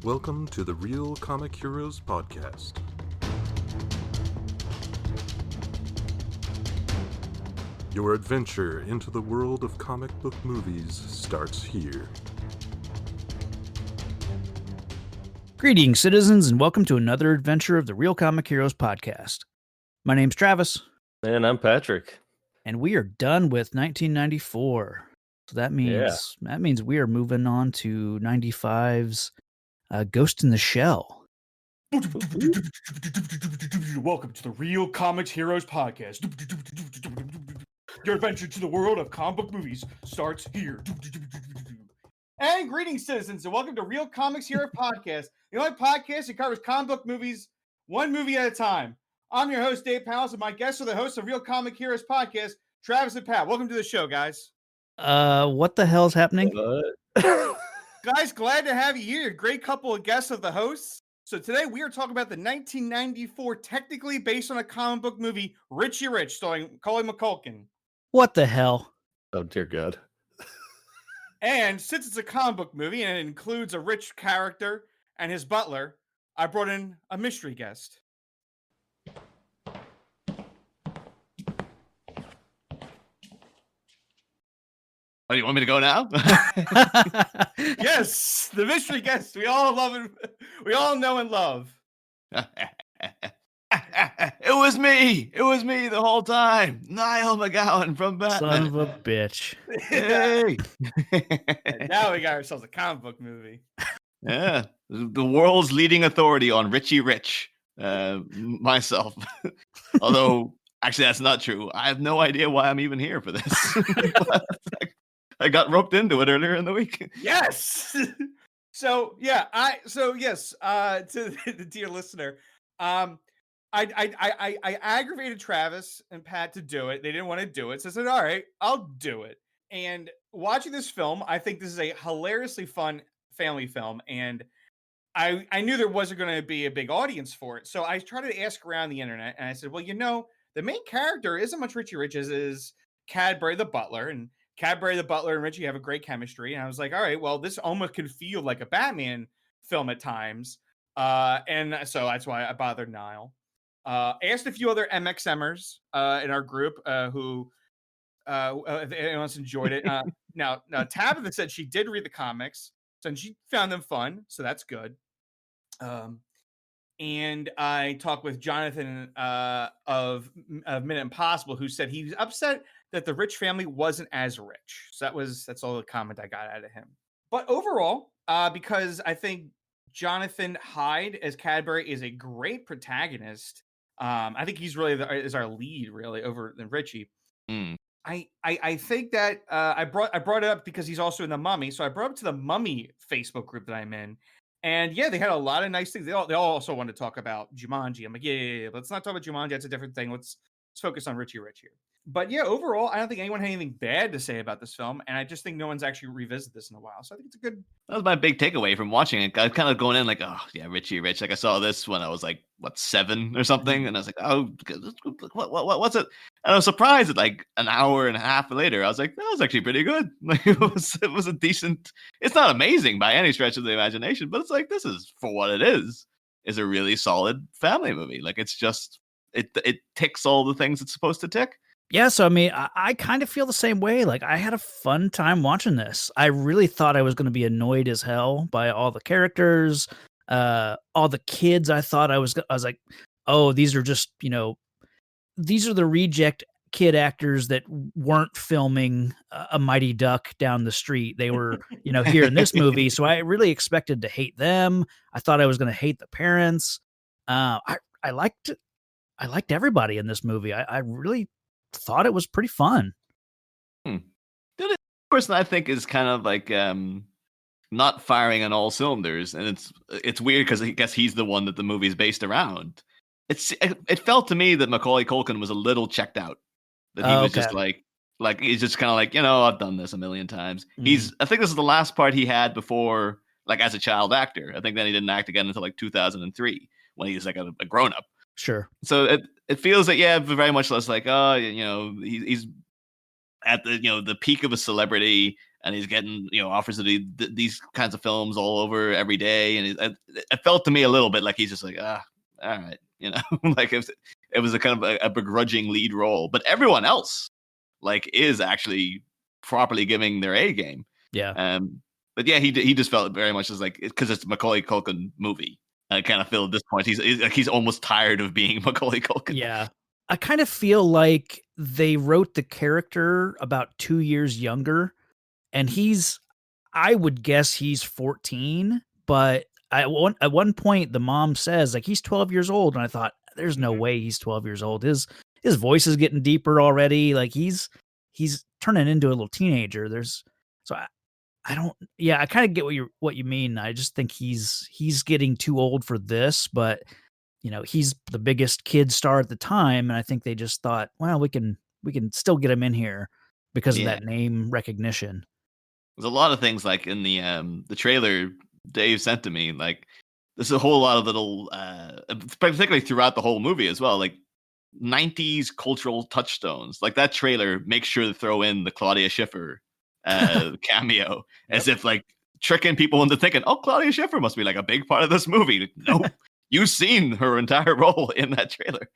Welcome to the Real Comic Heroes podcast. Your adventure into the world of comic book movies starts here. Greetings, citizens, and welcome to another adventure of the Real Comic Heroes podcast. My name's Travis. And I'm Patrick. And we are done with 1994. So that means we are moving on to 95's Ghost in the Shell. Welcome to the Real Comics Heroes podcast. Your adventure to the world of comic book movies starts here. And greetings, citizens, and welcome to Real Comics Heroes podcast, the only podcast that covers comic book movies one movie at a time. I'm your host, Dave Pallas, and my guests are the hosts of Real Comic Heroes podcast, Travis and Pat. Welcome to the show, guys. What the hell's happening? Guys, glad to have you here. Great couple of guests of the hosts. So today we are talking about the 1994, technically based on a comic book movie, Richie Rich, starring Macaulay Culkin. What the hell? Oh, dear God. And since it's a comic book movie and it includes a rich character and his butler, I brought in a mystery guest. Oh, you want me to go now? Yes, the mystery guest. We all love him. We all know and love. It was me. It was me the whole time. Niall McGowan from BatMinute. Son of a bitch. Hey. And now we got ourselves a comic book movie. Yeah, the world's leading authority on Richie Rich. Myself. Although, actually, that's not true. I have no idea why I'm even here for this. I got roped into it earlier in the week. Yes. To the dear listener, I aggravated Travis and Pat to do it. They didn't want to do it, so I said, "All right, I'll do it." And watching this film, I think this is a hilariously fun family film, and I knew there wasn't going to be a big audience for it, so I tried to ask around the internet, and I said, "Well, the main character isn't much Richie Rich as is Cadbury the butler, and Cadbury the butler and Richie have a great chemistry." And I was like, all right, well, this almost could feel like a Batman film at times. And so that's why I bothered Niall. Asked a few other MXMers in our group who if anyone else enjoyed it. Now, Tabitha said she did read the comics, and she found them fun, so that's good. And I talked with Jonathan of Minute Impossible, who said he was upset that the Rich family wasn't as rich. So that's all the comment I got out of him. But overall, because I think Jonathan Hyde as Cadbury is a great protagonist. I think he's really is our lead, really, over than Richie. I think that I brought it up because he's also in The Mummy. So I brought up to the Mummy Facebook group that I'm in. And yeah, they had a lot of nice things. They all also want to talk about Jumanji. I'm like, yeah, let's not talk about Jumanji. That's a different thing. Let's focus on Richie Rich here. But yeah, overall, I don't think anyone had anything bad to say about this film. And I just think no one's actually revisited this in a while. So I think it's a good... That was my big takeaway from watching it. I was kind of going in like, oh, yeah, Richie Rich. Like I saw this when I was like, 7 or something. And I was like, oh, what's it? And I was surprised that like an hour and a half later, I was like, that was actually pretty good. Like it was a decent... It's not amazing by any stretch of the imagination, but it's like, this is, for what it is a really solid family movie. Like it's just, it ticks all the things it's supposed to tick. Yeah, so I mean, I kind of feel the same way. Like, I had a fun time watching this. I really thought I was going to be annoyed as hell by all the characters, all the kids. I was like, oh, these are just, these are the reject kid actors that weren't filming a Mighty Duck down the street. They were, here in this movie. So I really expected to hate them. I thought I was going to hate the parents. I liked everybody in this movie. I really thought it was pretty fun. The other person I think is kind of like not firing on all cylinders, and it's weird because I guess he's the one that the movie's based around. It felt to me that Macaulay Culkin was a little checked out. That he was just like he's just kind of like, I've done this a million times. I think this is the last part he had before, like as a child actor. I think then he didn't act again until like 2003 when he was like a grown up. Sure. So it feels like, very much less like, he's at the, the peak of a celebrity. and he's getting offers to do these kinds of films all over every day, and it felt to me a little bit like he's just like, all right, like it was a kind of a begrudging lead role, but everyone else like is actually properly giving their A game. Yeah. But yeah, he just felt very much as like, because it's a Macaulay Culkin movie. I kind of feel at this point he's almost tired of being Macaulay Culkin. Yeah. I kind of feel like they wrote the character about 2 years younger, and I would guess he's 14, but at one point the mom says like he's 12 years old, and I thought there's no way he's 12 years old. His voice is getting deeper already. Like he's turning into a little teenager. I don't. Yeah, I kind of get what you mean. I just think he's getting too old for this, but he's the biggest kid star at the time, and I think they just thought, well, we can still get him in here because of that name recognition. There's a lot of things like in the trailer Dave sent to me. Like there's a whole lot of little, particularly throughout the whole movie as well, like 90s cultural touchstones. Like that trailer makes sure to throw in the Claudia Schiffer cameo, as if like tricking people into thinking, oh, Claudia Schiffer must be like a big part of this movie. Nope. You've seen her entire role in that trailer.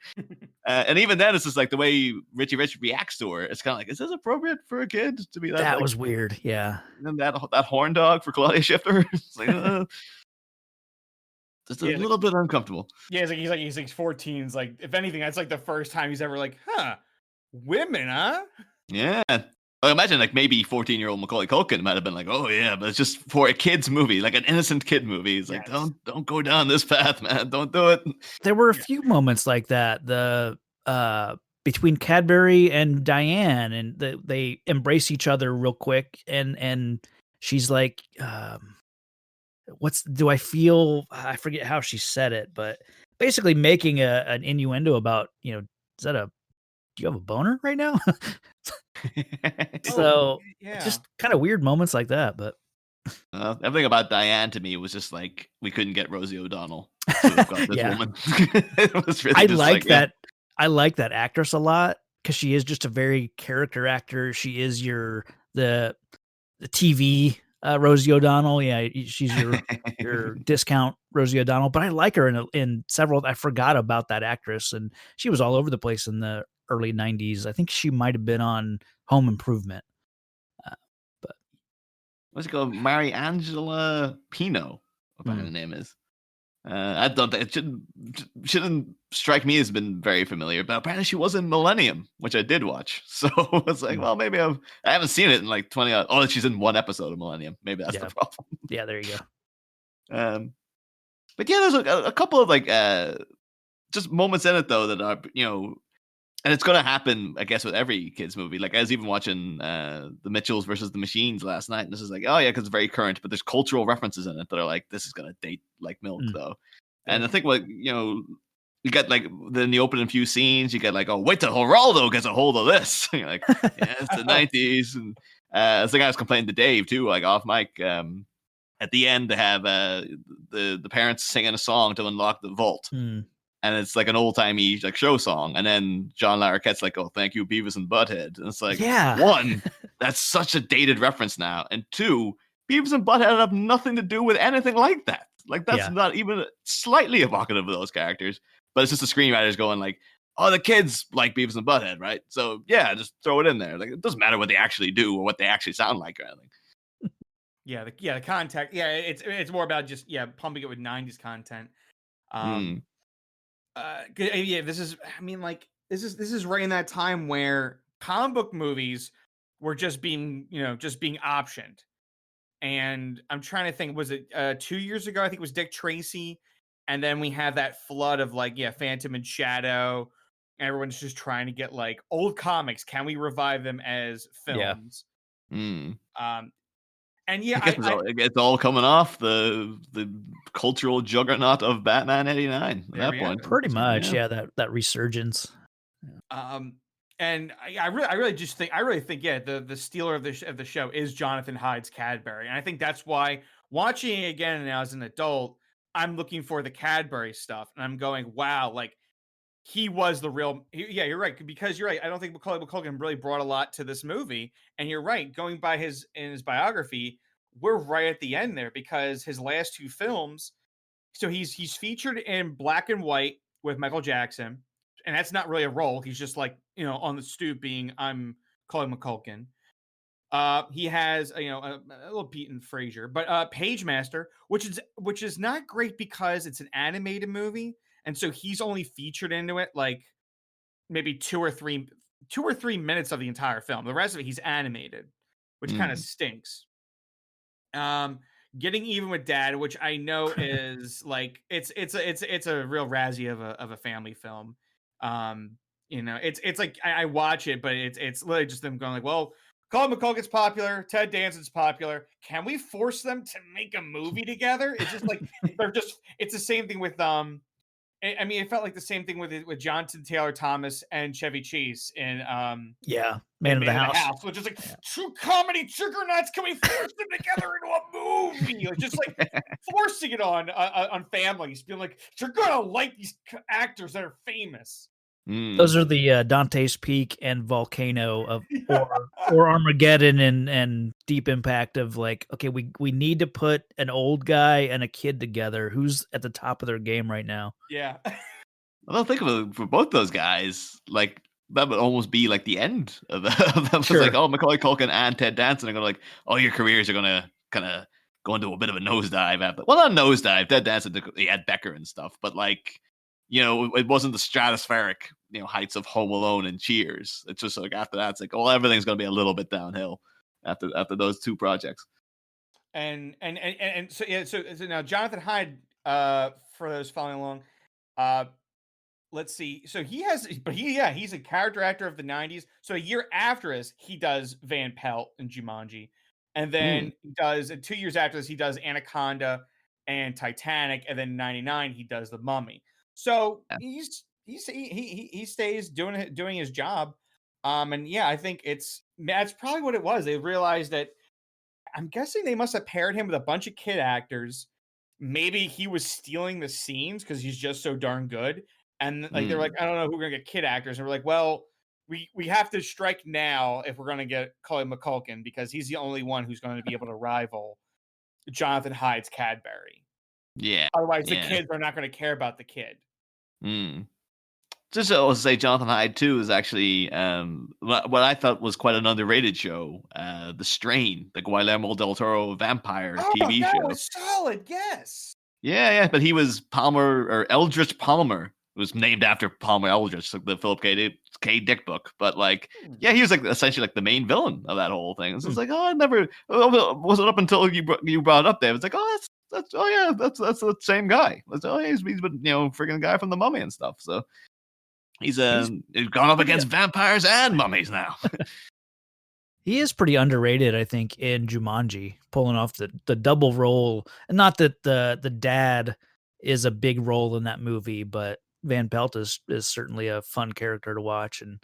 And even then, it's just like the way Richie Rich reacts to her. It's kind of like, is this appropriate for a kid to be that? That like, was weird. Yeah. And that horn dog for Claudia Schiffer. It's like, just a little bit uncomfortable. Yeah, he's 14. It's like, if anything, that's like the first time he's ever like, women, huh? Yeah. I imagine like maybe 14-year-old Macaulay Culkin might have been like, oh yeah, but it's just for a kid's movie, like an innocent kid movie. It's like, don't go down this path, man. Don't do it. There were a few moments like that. The between Cadbury and Diane, and they embrace each other real quick, and she's like, do I feel? I forget how she said it, but basically making an innuendo about, do you have a boner right now? So just kind of weird moments like that. But everything about Diane to me was just like, we couldn't get Rosie O'Donnell to have got this woman. It was really I like that actress a lot, because she is just a very character actor. She is the TV Rosie O'Donnell. Yeah, she's your discount Rosie O'Donnell. But I like her in several. I forgot about that actress, and she was all over the place in the early 90s. I think she might have been on Home Improvement. But what's it called? Mariangela Pino, whatever her name is. I don't think it shouldn't strike me as been very familiar, but apparently she was in Millennium, which I did watch. So it's like, well, maybe I haven't seen it in like 20. Oh, she's in one episode of Millennium. Maybe that's the problem. Yeah, there you go. But yeah, there's a couple of like just moments in it though that are and it's gonna happen, I guess, with every kids movie. Like I was even watching the Mitchells versus the Machines last night, and this is like, oh yeah, because it's very current, but there's cultural references in it that are like, this is gonna date like milk though. And I think what you get like in the opening few scenes, you get like, oh, wait till Geraldo gets a hold of this. You're like, yeah, it's the 90s. And it's like I was complaining to Dave too, like off mic. At the end, they have the parents singing a song to unlock the vault. And it's like an old-timey like show song. And then John Larroquette's like, oh, thank you, Beavis and Butthead. And it's like, one, that's such a dated reference now. And two, Beavis and Butthead have nothing to do with anything like that. Like, that's not even slightly evocative of those characters. But it's just the screenwriters going like, oh, the kids like Beavis and Butthead, right? So, yeah, just throw it in there. Like, it doesn't matter what they actually do or what they actually sound like or anything. The context. Yeah, it's more about just, pumping it with 90s content. This is right in that time where comic book movies were just being optioned. And I'm trying to think, was it 2 years ago? I think it was Dick Tracy. And then we have that flood of like, Phantom and Shadow. Everyone's just trying to get like old comics. Can we revive them as films? And it's all coming off the cultural juggernaut of Batman '89 at that point. Pretty much, that resurgence. And I really think the stealer of the show is Jonathan Hyde's Cadbury, and I think that's why watching it again now as an adult, I'm looking for the Cadbury stuff, and I'm going, wow, like he was the real. Yeah, you're right, because you're right. I don't think Macaulay Culkin really brought a lot to this movie, and you're right. Going by his biography, we're right at the end there because his last two films. So he's featured in Black and White with Michael Jackson, and that's not really a role. He's just like, on the stoop being, I'm Macaulay Culkin. He has a little Pete and Frasier, but Page Master, which is not great because it's an animated movie, and so he's only featured into it like maybe 2 or 3 minutes of the entire film. The rest of it he's animated, which kind of stinks. Getting Even with Dad, which I know is like it's a real Razzie of a family film. It's like I watch it, but it's literally just them going like, well, Colin McCulkin's popular, Ted Danson's popular. Can we force them to make a movie together? It's just like it's the same thing with I mean, it felt like the same thing with Jonathan Taylor Thomas and Chevy Chase in Man of the House. Which is like two comedy juggernauts. Can we force them together into a movie? Like, just like forcing it on families, being like, you're gonna like these actors that are famous. Those are the Dante's Peak and Volcano of or Armageddon and Deep Impact of like, okay, we need to put an old guy and a kid together. Who's at the top of their game right now? Yeah. I don't think of it for both those guys. Like that would almost be like the end of them. Sure. It's like, oh, Macaulay Culkin and Ted Danson are gonna like, oh, your careers are gonna kind of go into a bit of a nosedive after. Well, not a nosedive. Ted Danson, he had Becker and stuff, but like, it wasn't the stratospheric, heights of Home Alone and Cheers. It's just like after that, it's like, well, everything's gonna be a little bit downhill after those two projects. And so yeah, so now Jonathan Hyde, for those following along, let's see. So he's a character actor of the 90s. So a year after us, he does Van Pelt and Jumanji. And then he does 2 years after this, he does Anaconda and Titanic, and then 99 he does The Mummy. So he stays doing his job. And yeah, I think that's probably what it was. They realized that, I'm guessing they must have paired him with a bunch of kid actors. Maybe he was stealing the scenes because he's just so darn good. And like they're like, I don't know who we're gonna get kid actors. And we're like, well, we have to strike now if we're gonna get Colin McCulkin because he's the only one who's going to be able to rival Jonathan Hyde's Cadbury. Yeah. Otherwise, the kids are not going to care about the kid. Just to also say, Jonathan Hyde too is actually what I thought was quite an underrated show, The Strain, the Guillermo del Toro vampire TV show. That was solid, yes. Yeah, but he was Palmer, or Eldritch Palmer. It was named after Palmer Eldritch, like the Philip K. Dick book. But like, yeah, he was like essentially like the main villain of that whole thing. So it's like, I never wasn't up until you brought it up there. It's like, that's the same guy. He's been freaking guy from The Mummy and stuff. So he's gone up against vampires and mummies now. He is pretty underrated, I think, in Jumanji, pulling off the double role. And not that the dad is a big role in that movie, but Van Pelt is certainly a fun character to watch, and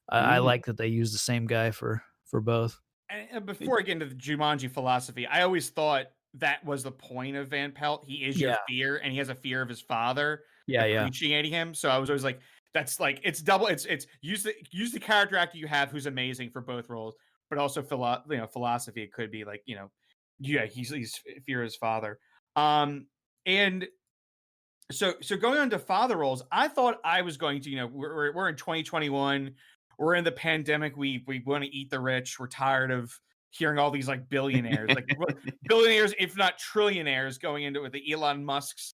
I like that they use the same guy for both. And before I get into the Jumanji philosophy, I always thought that was the point of Van Pelt. He is your fear, and he has a fear of his father appreciating him. So I was always like, that's like, it's double. It's use the character actor you have who's amazing for both roles, but also philosophy. It could be like, he's fear of his father. And so going on to father roles, I thought I was going to, we're in 2021, we're in the pandemic, we want to eat the rich, we're tired of hearing all these like billionaires, like billionaires, if not trillionaires, going into it with the Elon Musks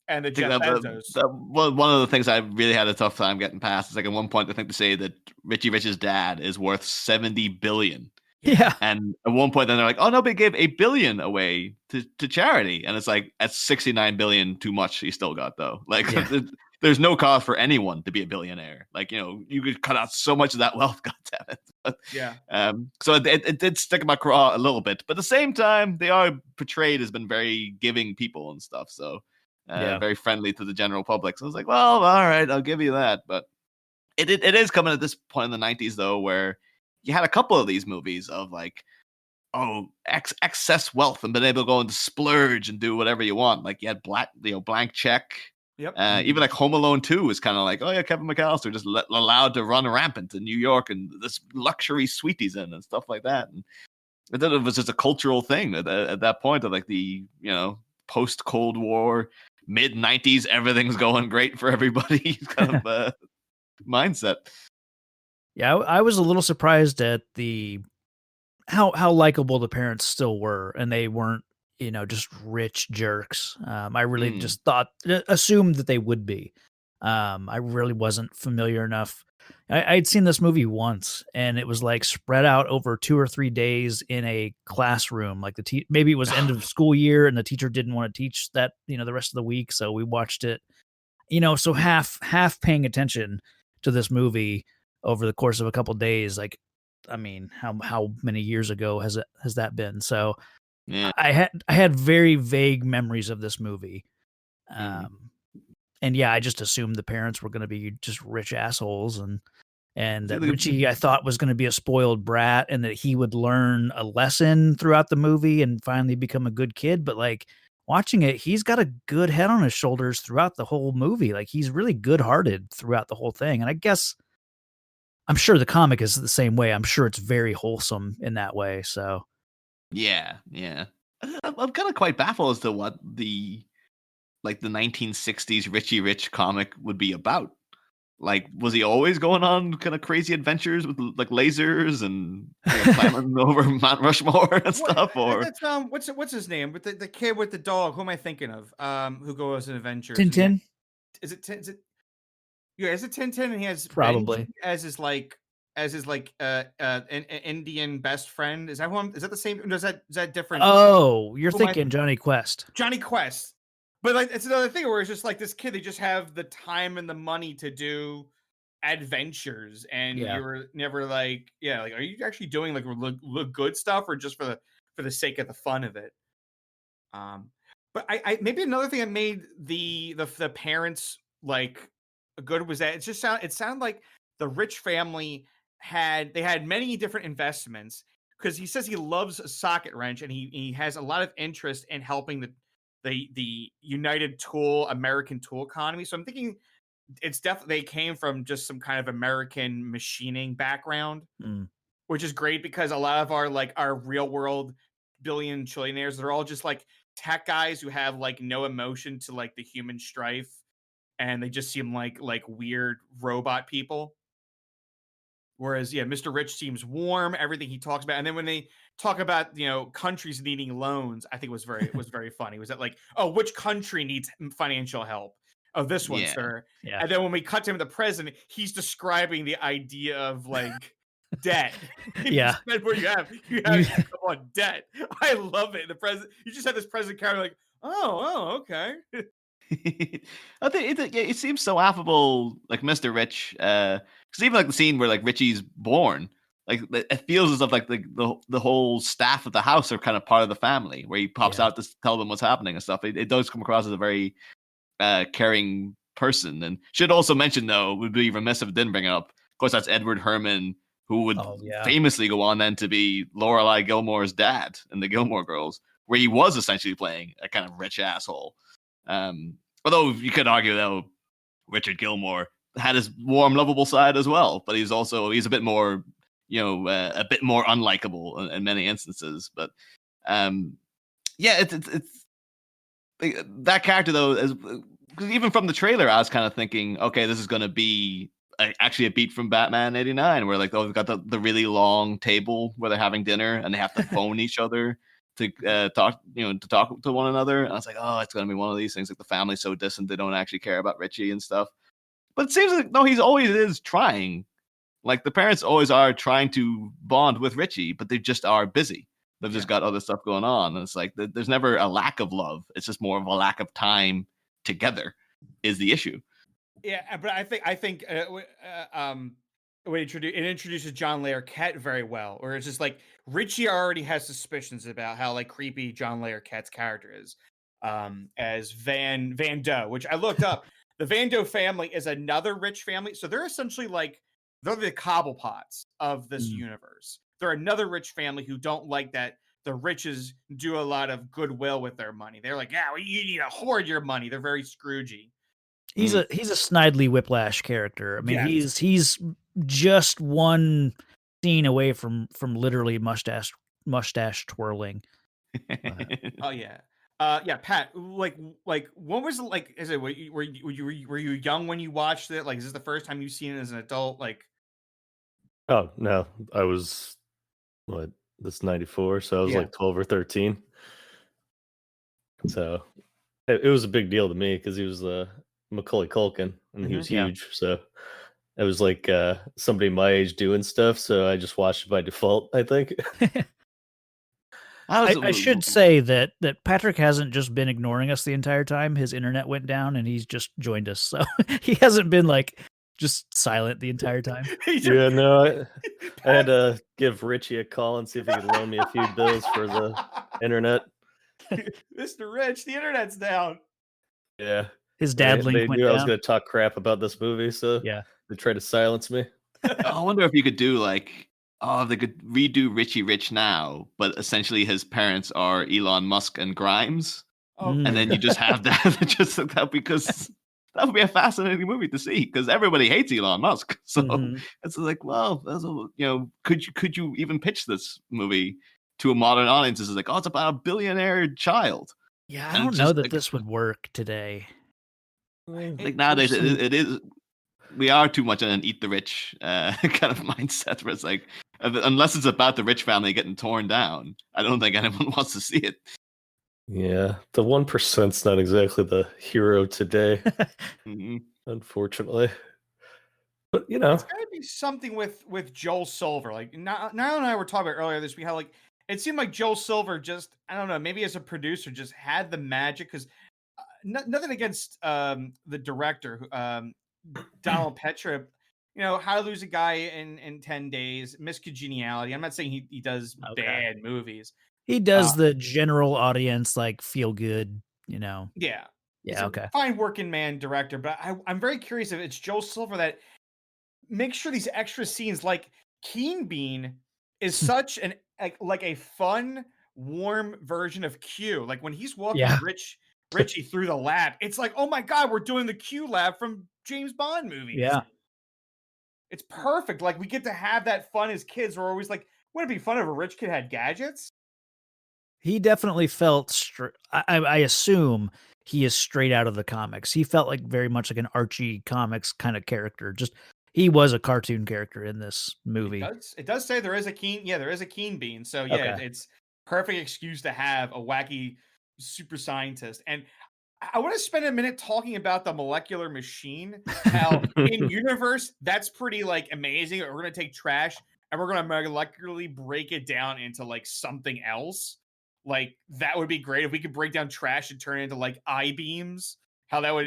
and the Jeff Bezos. One of the things I really had a tough time getting past is like at one point I think to say that Richie Rich's dad is worth $70 billion. Yeah. And at one point then they're like, oh no, they gave $1 billion away to charity. And it's like, that's $69 billion too much he still got though. Like there's no cause for anyone to be a billionaire. Like, you could cut out so much of that wealth, goddammit. But, so it did stick in my craw a little bit. But at the same time, they are portrayed as been very giving people and stuff. So very friendly to the general public. So I was like, well, all right, I'll give you that. But it is coming at this point in the 90s though, where you had a couple of these movies of like, excess wealth and been able to go and splurge and do whatever you want. Like you had Blank Check, Yep. Even like Home Alone 2 is kind of like, oh yeah, Kevin McAllister just allowed to run rampant in New York and this luxury suite he's in and stuff like that. And I thought it was just a cultural thing at that point of like the, post Cold War, mid 90s, everything's going great for everybody kind of mindset. Yeah, I was a little surprised at the how likable the parents still were, and they weren't, just rich jerks. I really just assumed that they would be. I really wasn't familiar enough. I'd seen this movie once, and it was like spread out over 2 or 3 days in a classroom. Like maybe it was end of school year, and the teacher didn't want to teach that, the rest of the week, so we watched it. So half paying attention to this movie over the course of a couple days. Like, I mean, how many years ago has that been? So Yeah. I had very vague memories of this movie. And yeah, I just assumed the parents were going to be just rich assholes, and that Richie, I thought, was going to be a spoiled brat, and that he would learn a lesson throughout the movie and finally become a good kid. But like watching it, he's got a good head on his shoulders throughout the whole movie. Like he's really good-hearted throughout the whole thing. And I guess I'm sure the comic is the same way. I'm sure it's very wholesome in that way. So yeah. I'm kind of quite baffled as to what the 1960s Richie Rich comic would be about. Like, was he always going on kind of crazy adventures with like lasers and climbing over Mount Rushmore and stuff? Or that's what's his name? With the kid with the dog. Who am I thinking of? Who goes on adventures? Tintin? Is it yeah, is it Tintin? And he has Probably Benji as his an Indian best friend. Is that who is that the same? Or is that different? Oh, you're thinking Johnny Quest. Johnny Quest. But like it's another thing where it's just like this kid, they just have the time and the money to do adventures, and you're never like, are you actually doing like look good stuff, or just for the sake of the fun of it? But I maybe another thing that made the parents like good was that it sounded like the Rich family had many different investments, because he says he loves a socket wrench, and he has a lot of interest in helping the United Tool American tool economy. So I'm thinking it's definitely they came from just some kind of American machining background, which is great, because a lot of our real world billion trillionaires, they're all just like tech guys who have like no emotion to like the human strife, and they just seem like weird robot people. Whereas, Mr. Rich seems warm, everything he talks about. And then when they talk about, countries needing loans, I think was very funny. Was that like, oh, which country needs financial help? Oh, this one, sir. Yeah. And then when we cut to him, the president, he's describing the idea of like debt. Yeah. That's what you have come on, debt. I love it. The president, you just have this president character like, oh, okay. I think it seems so affable, like Mr. Rich, because even like the scene where like Richie's born, like it feels as if like the whole staff of the house are kind of part of the family, where he pops out to tell them what's happening and stuff. It does come across as a very caring person. And should also mention, though, would be remiss if it didn't bring it up. Of course, that's Edward Herman, who would famously go on then to be Lorelai Gilmore's dad in the Gilmore Girls, where he was essentially playing a kind of rich asshole. Although you could argue that Richard Gilmore had his warm, lovable side as well, but he's a bit more, a bit more unlikable in many instances. But it's that character though, because even from the trailer, I was kind of thinking, okay, this is going to be actually a beat from Batman '89, where like they've got the really long table where they're having dinner and they have to phone each other to talk to one another. And I was like, oh, it's going to be one of these things, like the family's so distant they don't actually care about Richie and stuff. But it seems like no, he's always is trying. Like the parents always are trying to bond with Richie, but they just are busy. They've just got other stuff going on, and it's like there's never a lack of love. It's just more of a lack of time together is the issue. Yeah, but I think it introduces John Larroquette very well, or it's just like Richie already has suspicions about how like creepy John Larroquette's character is, as Van Doe, which I looked up. The Van Doe family is another rich family, so they're essentially like they're the Cobblepots of this universe. They're another rich family who don't like that the riches do a lot of goodwill with their money. They're like, yeah, well, you need to hoard your money. They're very Scroogey. He's a Snidely Whiplash character. I mean, Yes. he's just one scene away from literally mustache twirling. Oh yeah. Yeah, Pat. Like, when was it? Like, is it were you young when you watched it? Like, is this the first time you've seen it as an adult? Like, Oh no, I was what? This 94, so I was Yeah. like 12 or 13. So it was a big deal to me because he was Macaulay Culkin and he was Yeah. huge. So it was like somebody my age doing stuff. So I just watched it by default, I think. I should say that Patrick hasn't just been ignoring us the entire time. His internet went down and he's just joined us. So he hasn't been like just silent the entire time. Yeah, no, I had to give Richie a call and see if he could loan me a few bills for the internet. Mr. Rich, the internet's down. Yeah. His dad link They went knew I was down. going to talk crap about this movie, so Yeah. they tried to silence me. I wonder if you could do like, they could redo Richie Rich now, but essentially his parents are Elon Musk and Grimes, Oh, Mm. and then you just have that just like that, because that would be a fascinating movie to see because everybody hates Elon Musk. So Mhm. it's like, well, could you even pitch this movie to a modern audience? It's like, it's about a billionaire child. Yeah, I And don't it's know just that like- this would work today. Like nowadays, it is. We are too much in an eat the rich kind of mindset where it's like, unless it's about the rich family getting torn down, I don't think anyone wants to see it. Yeah, the 1%'s not exactly the hero today, Mhm. unfortunately. But you know, It's gotta be something with Joel Silver. Like Niall and I were talking about earlier this week how like it seemed like Joel Silver just, I don't know, maybe as a producer just had the magic because nothing against the director, Donald Petra. You know, How to Lose a Guy in 10 Days, Miss Congeniality. I'm not saying he does Okay. bad movies. He does the general audience like feel good, you know. Yeah. He's Yeah, a okay. fine working man director, but I'm very curious if it's Joel Silver that makes sure these extra scenes, like Keen Bean is such an like a fun, warm version of Q. Like when he's walking Yeah. Richie through the lab, it's like, oh my god, we're doing the Q lab from James Bond movies. Yeah. It's perfect. Like we get to have that fun as kids. We're always like, wouldn't it be fun if a rich kid had gadgets? He definitely felt I assume he is straight out of the comics. He felt like very much like an Archie Comics kind of character. Just he was a cartoon character in this movie. It does say there is a Keen Bean. So yeah, Okay. it's perfect excuse to have a wacky super scientist. And I want to spend a minute talking about the molecular machine. How in universe that's pretty like amazing. We're gonna take trash and we're gonna molecularly break it down into like something else. Like that would be great if we could break down trash and turn it into like I-beams. How that would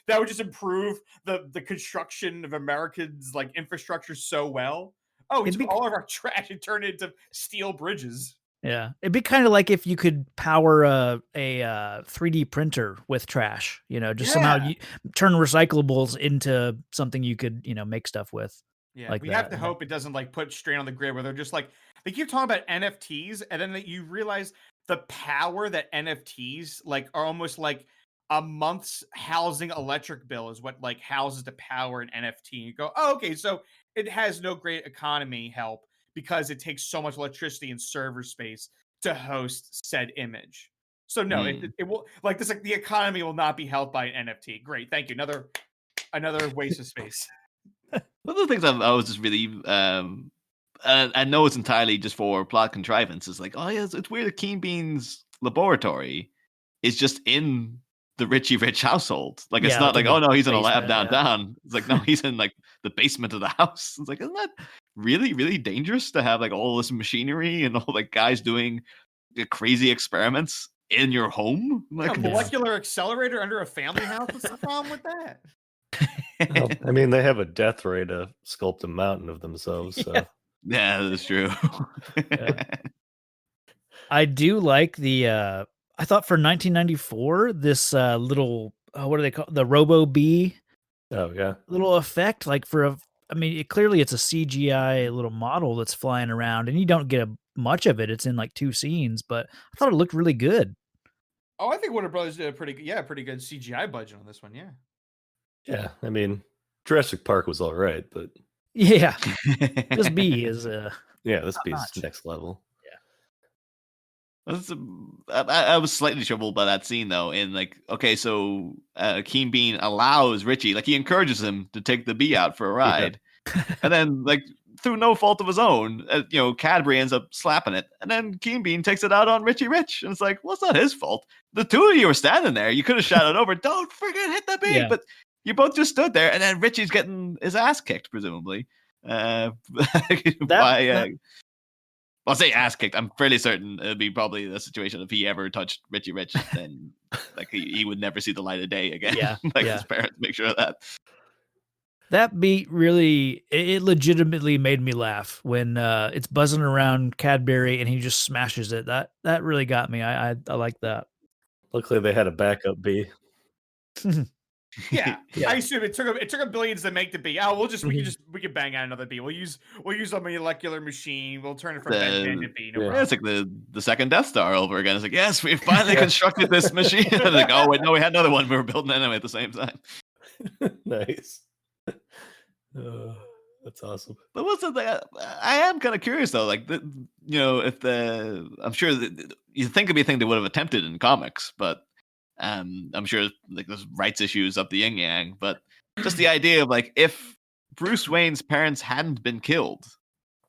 that would just improve the construction of Americans like infrastructure so well. Oh, we It'd took be- all of our trash and turned it into steel bridges. Yeah. It'd be kind of like if you could power a 3D printer with trash, you know, just somehow you turn recyclables into something you could, you know, make stuff with. Yeah, like we have that, to yeah. hope it doesn't like put straight on the grid where they're just like they keep talking about NFTs and then you realize the power that NFTs like are almost like a month's housing electric bill is what like houses to power an NFT. You go, oh, okay, so it has no great economy help because it takes so much electricity and server space to host said image. So no, it will like this like the economy will not be helped by an NFT. Great, thank you. Another waste of space. One of the things I was just really, I know it's entirely just for plot contrivance. It's like, oh yeah, it's weird that Keen Bean's laboratory is just in the Richie Rich household. Like it's Yeah, not like like, in oh the no, he's in a lab basement, yeah. downtown. It's like, no, he's in like the basement of the house. It's like, isn't that really, really dangerous to have like all this machinery and all like guys doing crazy experiments in your home? Like, A molecular accelerator under a family house? What's the problem with that? well, I mean, they have a death ray to sculpt a mountain of themselves. So yeah, that's true. I do like the I thought for 1994 this little what do they call the Robo Bee oh yeah, little effect like for a I mean clearly it's a CGI little model that's flying around and you don't get much of it. It's in like 2 scenes, but I thought it looked really good. Oh, I think Warner Brothers did a pretty good CGI budget on this one. Yeah. Yeah, I mean, Jurassic Park was all right, but Yeah, this bee is yeah, this be's Top-notch. next level. I was slightly troubled by that scene though. In like, okay, so Keen Bean allows Richie, like he encourages him to take the bee out for a ride, and then like through no fault of his own, Cadbury ends up slapping it, and then Keen Bean takes it out on Richie Rich, and it's like, well, it's not his fault. The two of you were standing there. You could have shouted over, "Don't forget hit the bee," Yeah. but you both just stood there, and then Richie's getting his ass kicked, presumably, by. I'll say ass kicked. I'm fairly certain it'd be probably the situation if he ever touched Richie Rich, then like he would never see the light of day again. Yeah, His parents make sure of that. That beat really, it legitimately made me laugh when it's buzzing around Cadbury and he just smashes it. That really got me. I like that. Luckily, they had a backup bee. Yeah. Yeah. I assume it took a billions to make the bee. Oh, we can bang out another bee. We'll use a molecular machine. We'll turn it from Ben to bee. No problem. It's like the second Death Star over again. It's like, yes, we finally constructed this machine. Like, oh wait, no, we had another one we were building anyway at the same time. Nice. That's awesome. But what's the thing? I am kind of curious though. Like, if I'm sure that you think it'd be a thing they would have attempted in comics, but I'm sure like there's rights issues up the yin yang. But just the idea of like, if Bruce Wayne's parents hadn't been killed,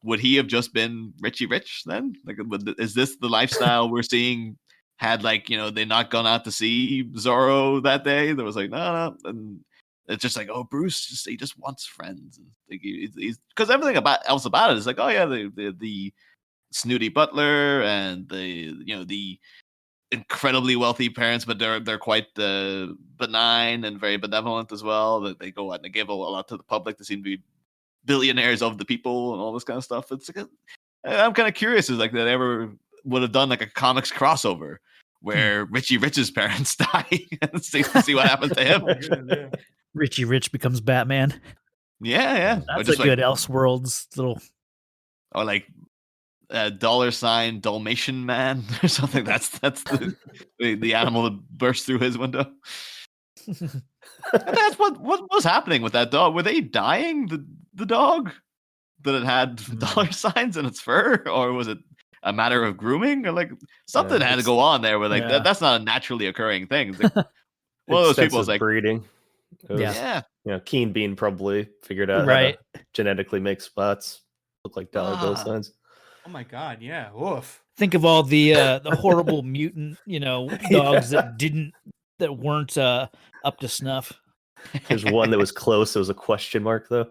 would he have just been Richie Rich then? Like, is this the lifestyle we're seeing? Had like they not gone out to see Zorro that day? There was like no, and it's just like, oh, Bruce he just wants friends, and like he's because everything else about it is like, oh yeah, the snooty butler and the incredibly wealthy parents, but they're quite benign and very benevolent as well. That they go out and they give a lot to the public. They seem to be billionaires of the people and all this kind of stuff. It's like I'm kind of curious, is like that ever would have done like a comics crossover where Richie Rich's parents die and see what happens to him. Richie Rich becomes Batman. Yeah. That's a good Elseworlds little. Or like $sign Dalmatian man or something. That's the animal that burst through his window. That's what was happening with that dog. Were they dying the dog that it had $signs in its fur, or was it a matter of grooming, or like something had to go on there where like that's not a naturally occurring thing. Like, one of those people is like breeding. Keen Bean probably figured out how to genetically make spots look like dollar bill signs. Oh my god, yeah. Oof. Think of all the horrible mutant, dogs that weren't up to snuff. There's one that was close. It was a question mark though.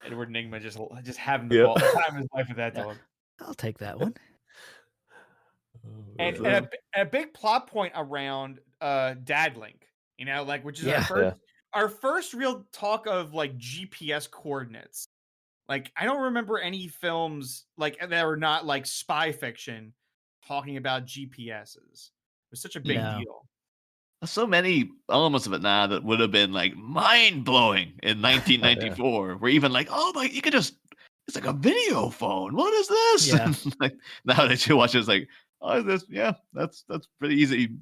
Edward Nygma just having the ball time of his life with that dog. I'll take that one. And a big plot point around Dad Link, which is our first real talk of like GPS coordinates. Like, I don't remember any films like that were not like spy fiction talking about GPSs. It was such a big deal. So many elements of it now that would have been like mind blowing in 1994. We're even like, oh my, you could just, it's like a video phone. What is this? Yeah. Like nowadays you watch it, it's like, oh, is this? Yeah, that's pretty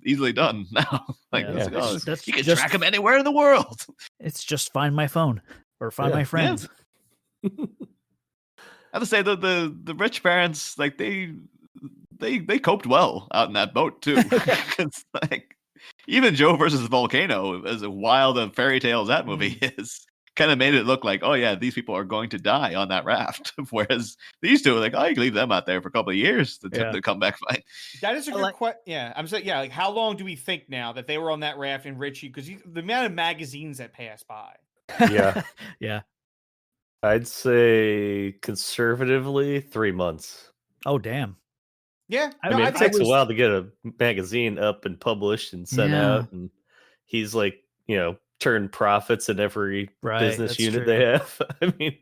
easily done now. Like, you can track them anywhere in the world. It's just find my phone or find my friends. I have to say that the rich parents, like they coped well out in that boat too. It's like even Joe versus the Volcano, as wild a fairy tale as that movie is, kind of made it look like, oh yeah, these people are going to die on that raft. Whereas they used to like, oh, you can leave them out there for a couple of years to come back fine. That is a good question. Yeah, I'm saying, like, how long do we think now that they were on that raft in Richie? Because the amount of magazines that passed by. Yeah, yeah. I'd say conservatively 3 months. Oh damn. Yeah, I mean, it takes a while to get a magazine up and published and sent out, and he's like, turned profits in every business unit they have. I mean,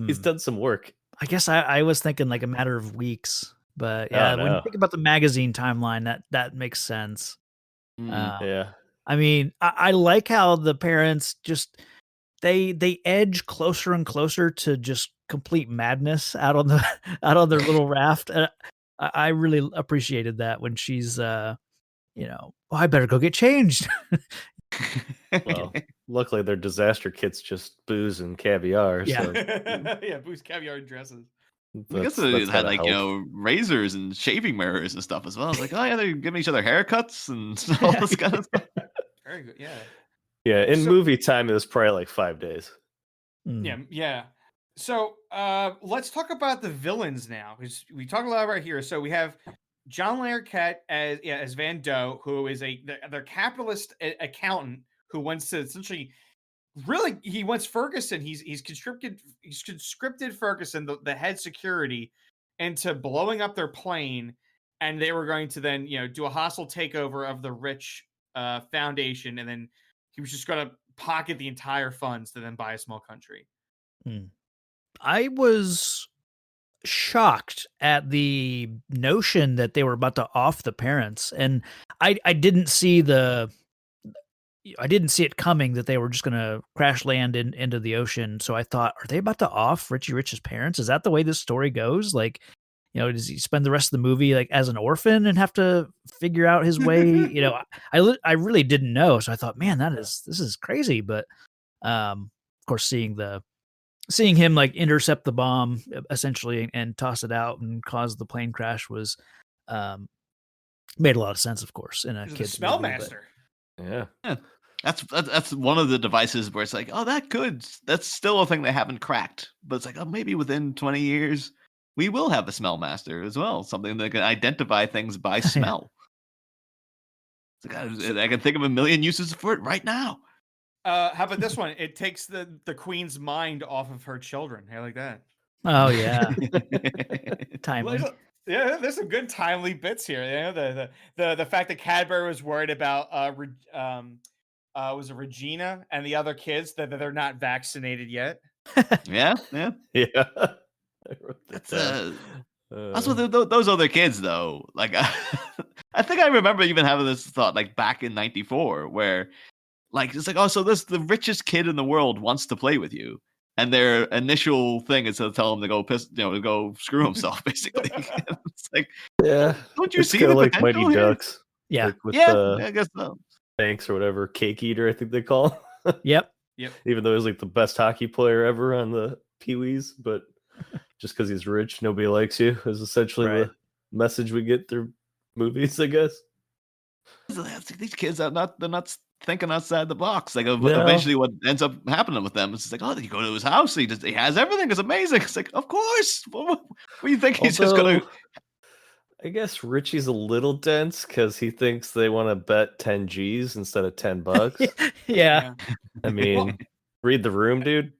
he's done some work. I guess I was thinking like a matter of weeks, but when you think about the magazine timeline, that makes sense. Yeah, I mean, I like how the parents just they edge closer and closer to just complete madness out on their little raft. I really appreciated that when she's I better go get changed. Well, luckily their disaster kit's just booze and caviar. Yeah. So Yeah, booze, caviar, and dresses. I guess that's they had gotta help. razors and shaving mirrors and stuff as well. It's like, oh yeah, they're giving each other haircuts and all this kind of stuff. Very good. Yeah. Yeah, in movie time, it was probably like 5 days. Yeah. So let's talk about the villains now, because we talk a lot about here. So we have John Larroquette as Van Doe, who is their capitalist accountant who wants to essentially he wants Ferguson. He's conscripted Ferguson, the head security, into blowing up their plane, and they were going to then do a hostile takeover of the Rich Foundation, and then he was just going to pocket the entire funds to then buy a small country. I was shocked at the notion that they were about to off the parents, and I didn't see it coming that they were just going to crash land into the ocean. So I thought, are they about to off Richie Rich's parents? Is that the way this story goes? Like, does he spend the rest of the movie like as an orphan and have to figure out his way? I really didn't know. So I thought, man, this is crazy. But of course, seeing him like intercept the bomb essentially and toss it out and cause the plane crash was made a lot of sense, of course, in a kid's smell movie, master. Yeah. That's one of the devices where it's like, oh, that's still a thing they haven't cracked. But it's like, oh, maybe within 20 years, we will have a smell master as well. Something that can identify things by smell. It's like, I can think of a million uses for it right now. How about this one? It takes the queen's mind off of her children. I like that. Oh yeah. Timely. Yeah, there's some good timely bits here. The fact that Cadbury was worried about was it Regina and the other kids that they're not vaccinated yet. Yeah. That's what those other kids though. Like, I think I remember even having this thought like back in '94, where like it's like, oh, so the richest kid in the world wants to play with you. And their initial thing is to tell him to go to go screw himself, basically. It's like, yeah, don't you see the like potential Mighty here? Ducks? Yeah, like with I guess so. Banks or whatever, Cake Eater, I think they call. Yep. Even though he's like the best hockey player ever on the Pee-wees, but just because he's rich, nobody likes you is essentially the message we get through movies, I guess. These kids they're not thinking outside the box. Like eventually, what ends up happening with them is it's like, oh, you go to his house, he has everything. It's amazing. It's like, of course. What do you think he's just gonna? I guess Richie's a little dense because he thinks they want to bet 10 G's instead of $10. Yeah. I mean, read the room, dude.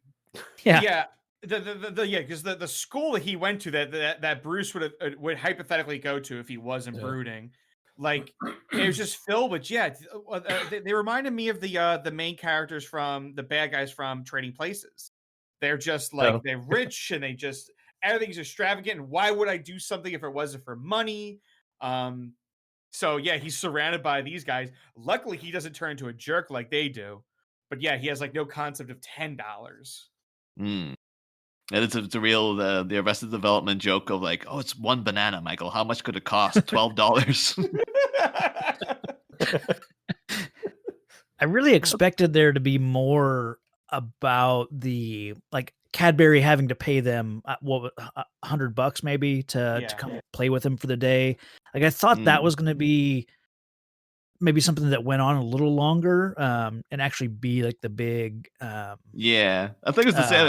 Yeah. Because the school that he went to that Bruce would hypothetically go to if he wasn't brooding, like it was just filled with they reminded me of the main characters from the bad guys from Trading Places. They're just like they're rich and everything's extravagant. And why would I do something if it wasn't for money? So yeah, he's surrounded by these guys. Luckily, he doesn't turn into a jerk like they do. But yeah, he has like no concept of $10. And it's a real the Arrested Development joke of like, oh, it's one banana, Michael. How much could it cost? $12. I really expected there to be more about the like Cadbury having to pay them $100 maybe to come play with him for the day. Like I thought that was going to be maybe something that went on a little longer and actually be like the big. I think it's the same.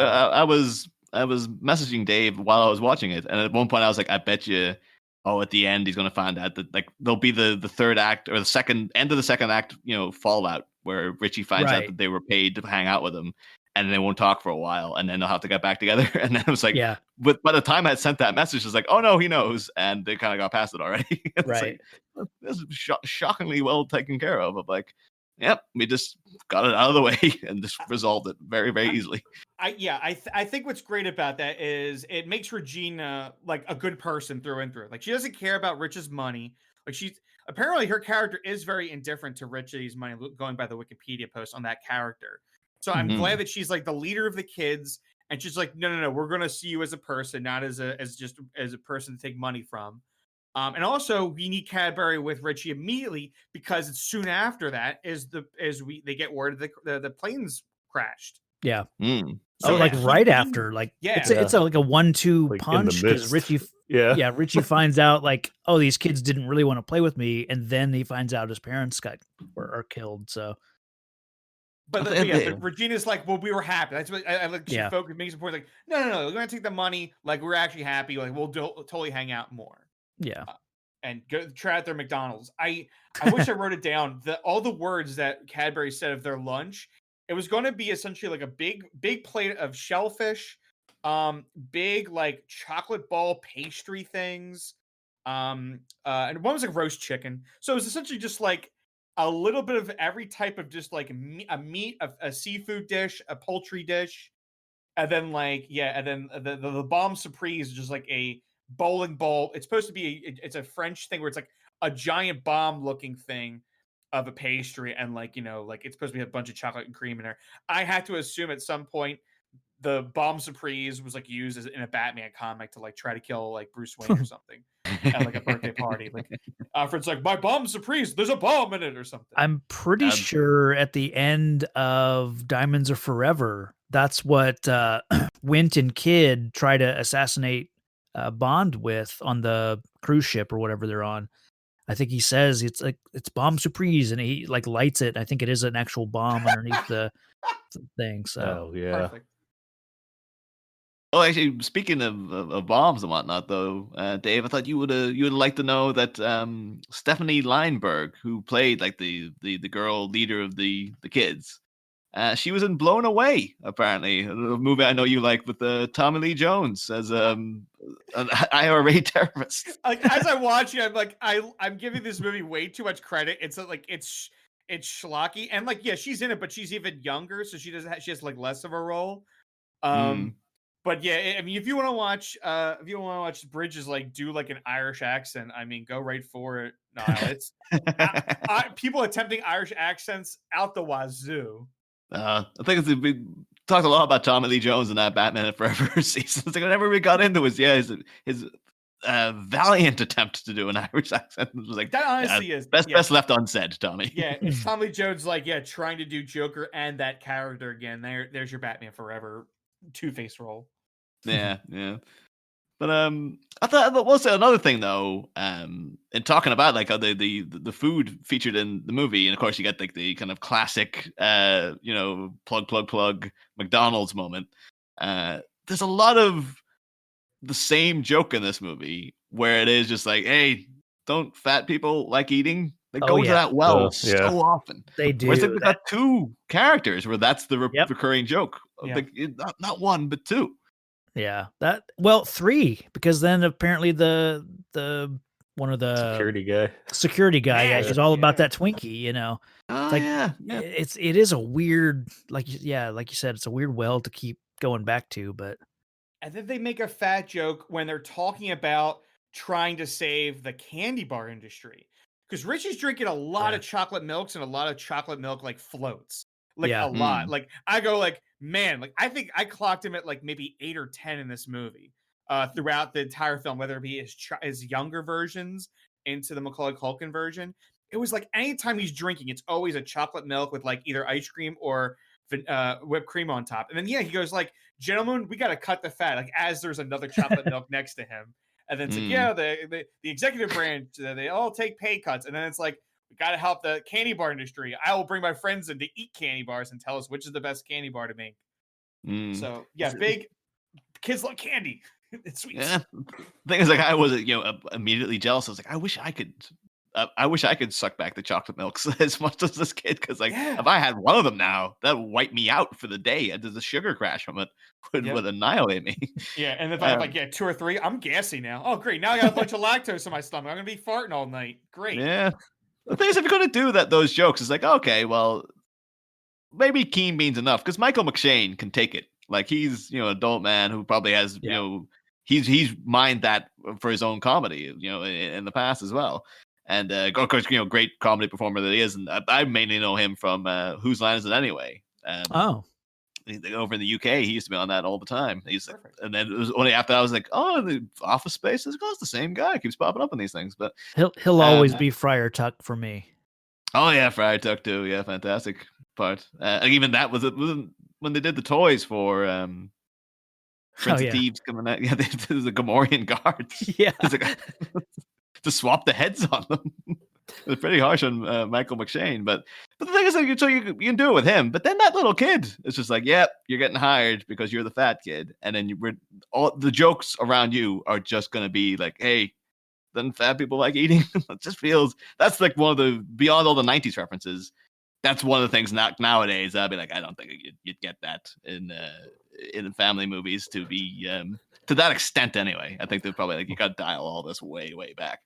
I was messaging Dave while I was watching it, and at one point I was like, I bet you. Oh, at the end he's going to find out that like there'll be the third act or the end of the second act, fallout where Richie finds out that they were paid to hang out with him, and they won't talk for a while, and then they'll have to get back together. And then it was like, but by the time I had sent that message, it's like, oh no, he knows, and they kind of got past it already. Like, this is shockingly well taken care of. Of like, yep, we just got it out of the way and just resolved it very, very easily. I think what's great about that is it makes Regina like a good person through and through. Like she doesn't care about Rich's money. Like apparently her character is very indifferent to Richie's money, going by the Wikipedia post on that character. So I'm glad that she's like the leader of the kids, and she's like, no, we're gonna see you as a person, not as a person to take money from. And also we need Cadbury with Richie immediately because it's soon after that they get word the planes crashed. Yeah. So like right after, like it's like a 1-2 Like punch because Richie Richie finds out like, oh, these kids didn't really want to play with me, and then he finds out his parents are killed. So, but Regina's like, well, we were happy. That's what I like. She makes a point like, no, we're gonna take the money. Like we're actually happy. Like we'll totally hang out more. Yeah. And go try out their McDonald's. I wish I wrote it down. All the words that Cadbury said of their lunch. It was going to be essentially like a big plate of shellfish, big like chocolate ball pastry things, and one was like roast chicken. So it was essentially just like a little bit of every type of just like a seafood dish, a poultry dish, and then the bomb surprise is just like a bowling ball. It's supposed to be it's a French thing where it's like a giant bomb looking thing of a pastry, and like it's supposed to be a bunch of chocolate and cream in there. I had to assume at some point the bomb surprise was like used in a Batman comic to like try to kill like Bruce Wayne or something at like a birthday party. Like Alfred's like, my bomb surprise, there's a bomb in it or something. I'm pretty sure at the end of Diamonds Are Forever, that's what Wint and Kid try to assassinate Bond with on the cruise ship or whatever they're on. I think he says it's bomb surprise, and he like lights it. I think it is an actual bomb underneath the thing. So perfect. Oh, actually, speaking of bombs and whatnot, though, Dave, I thought you would like to know that Stephanie Lineberg, who played like the girl leader of the kids, she was in Blown Away, apparently, a movie I know you like with Tommy Lee Jones as an IRA terrorist. Like as I watch it, I'm like, I'm giving this movie way too much credit. It's like it's schlocky, and like she's in it, but she's even younger, so she has like less of a role. But yeah, I mean, if you want to watch Bridges like do like an Irish accent, I mean, go right for it, Niall. It's people attempting Irish accents out the wazoo. I think we talked a lot about Tommy Lee Jones in that BatMinute Forever season. It's like whenever we got into his valiant attempt to do an Irish accent. It was like that honestly is best left unsaid, Tommy. Yeah, it's Tommy Lee Jones like trying to do Joker and that character again. There's your Batman Forever Two-Face role. Yeah. But I thought also another thing though, in talking about like how the food featured in the movie, and of course you get like the kind of classic plug McDonald's moment. There's a lot of the same joke in this movie where it is just like, hey, don't fat people like eating? They go to that well so often. They do. Whereas they've got two characters where that's the recurring joke. Like, not one, but two. Yeah, three, because then apparently the one of the security guy, he's all about that Twinkie, It's it is a weird, like you said, it's a weird well to keep going back to, but and then they make a fat joke when they're talking about trying to save the candy bar industry, because Richie's drinking a lot of chocolate milks and a lot of chocolate milk like floats. Like a lot. Like I go like, man, like I think I clocked him at like maybe 8 or 10 in this movie throughout the entire film, whether it be his younger versions into the Macaulay Culkin version. It was like anytime he's drinking, it's always a chocolate milk with like either ice cream or whipped cream on top. And then he goes like, gentlemen, we got to cut the fat, like as there's another chocolate milk next to him. And then it's like, the executive branch, they all take pay cuts. And then it's like, we got to help the candy bar industry. I will bring my friends in to eat candy bars and tell us which is the best candy bar to make. So big kids love candy. It's sweet. Yeah. The thing is, like, I was immediately jealous. I was like, I wish I could suck back the chocolate milks as much as this kid, because like if I had one of them now, that would wipe me out for the day. And the sugar crash from it would annihilate me. Yeah, and if I have like 2 or 3, I'm gassy now. Oh great, now I got a bunch of lactose in my stomach. I'm gonna be farting all night. Great. Yeah. The thing is, if you're going to do those jokes, it's like, okay, well, maybe Keen Bean's enough, because Michael McShane can take it. Like, he's, an adult man who probably has, he's mined that for his own comedy, in the past as well. And, of course, great comedy performer that he is. And I mainly know him from Whose Line Is It Anyway? over in the UK, he used to be on that all the time. And then it was only after I was like, oh, the Office Space is it's the same guy, keeps popping up in these things. But he'll always be Friar Tuck for me. Oh yeah, Friar Tuck too. Yeah, fantastic part. Even that was when they did the toys for Prince of Thieves coming out. Yeah, there's the Gamorrean guards. Yeah, to swap the heads on them. It's pretty harsh on Michael McShane, but the thing is, like, so you can do it with him. But then that little kid is just like, "Yep, you're getting hired because you're the fat kid," and then all the jokes around you are just gonna be like, "Hey, doesn't fat people like eating?" It just feels that's like one of the beyond all the '90s references. That's one of the things nowadays. I'd be like, I don't think you'd get that in family movies to be to that extent. Anyway, I think they're probably like, you got to dial all this way back.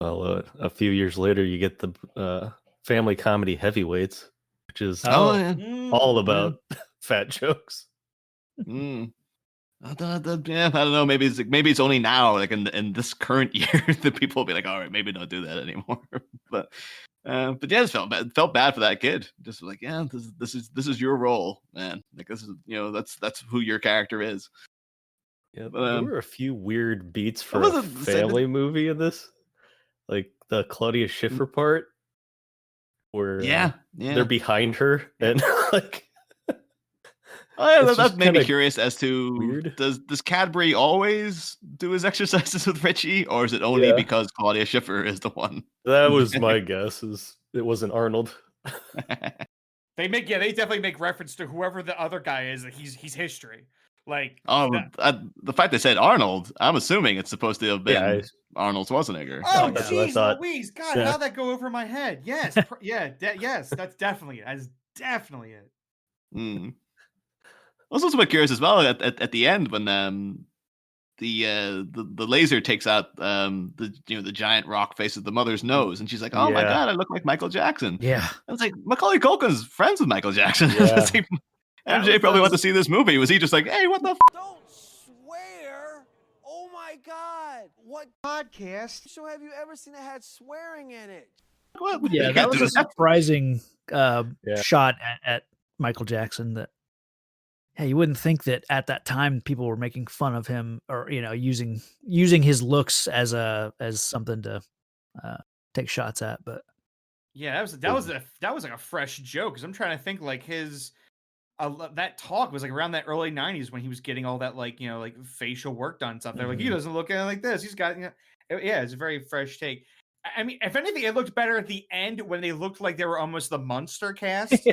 Well, a few years later, you get the family comedy Heavyweights, which is all about fat jokes. I don't know. Maybe it's only now, like in this current year, that people will be like, all right, maybe don't do that anymore. But yeah, it felt bad for that kid. Just like, yeah, this is your role, man. Like this is that's who your character is. Yeah, but, there were a few weird beats for a family movie in this. Like the Claudia Schiffer part, where they're behind her and like. That made me curious as to does Cadbury always do his exercises with Richie, or is it only because Claudia Schiffer is the one? That was my guess. It wasn't Arnold. They definitely make reference to whoever the other guy is. That he's history. Like the fact they said Arnold, I'm assuming it's supposed to have been Arnold Schwarzenegger. Oh, jeez, Louise! God, how'd that go over my head? Yes, yes, that's definitely it. I was also a bit curious as well at the end when the laser takes out the giant rock face of the mother's nose, and she's like, "Oh my god, I look like Michael Jackson." Yeah, I was like, Macaulay Culkin's friends with Michael Jackson. Yeah. MJ probably went to see this movie. Was he just like, hey, what the f? Don't swear! Oh my god! What podcast show have you ever seen that had swearing in it? What? Yeah, that was a surprising shot at Michael Jackson. That you wouldn't think that at that time people were making fun of him or using his looks as something to take shots at. But yeah, that was like a fresh joke, because I'm trying to think like his. That talk was like around that early 90s when he was getting all that like facial work done and stuff. They're like, he doesn't look like this. He's got it's a very fresh take. I mean, if anything, it looked better at the end when they looked like they were almost the Munster cast.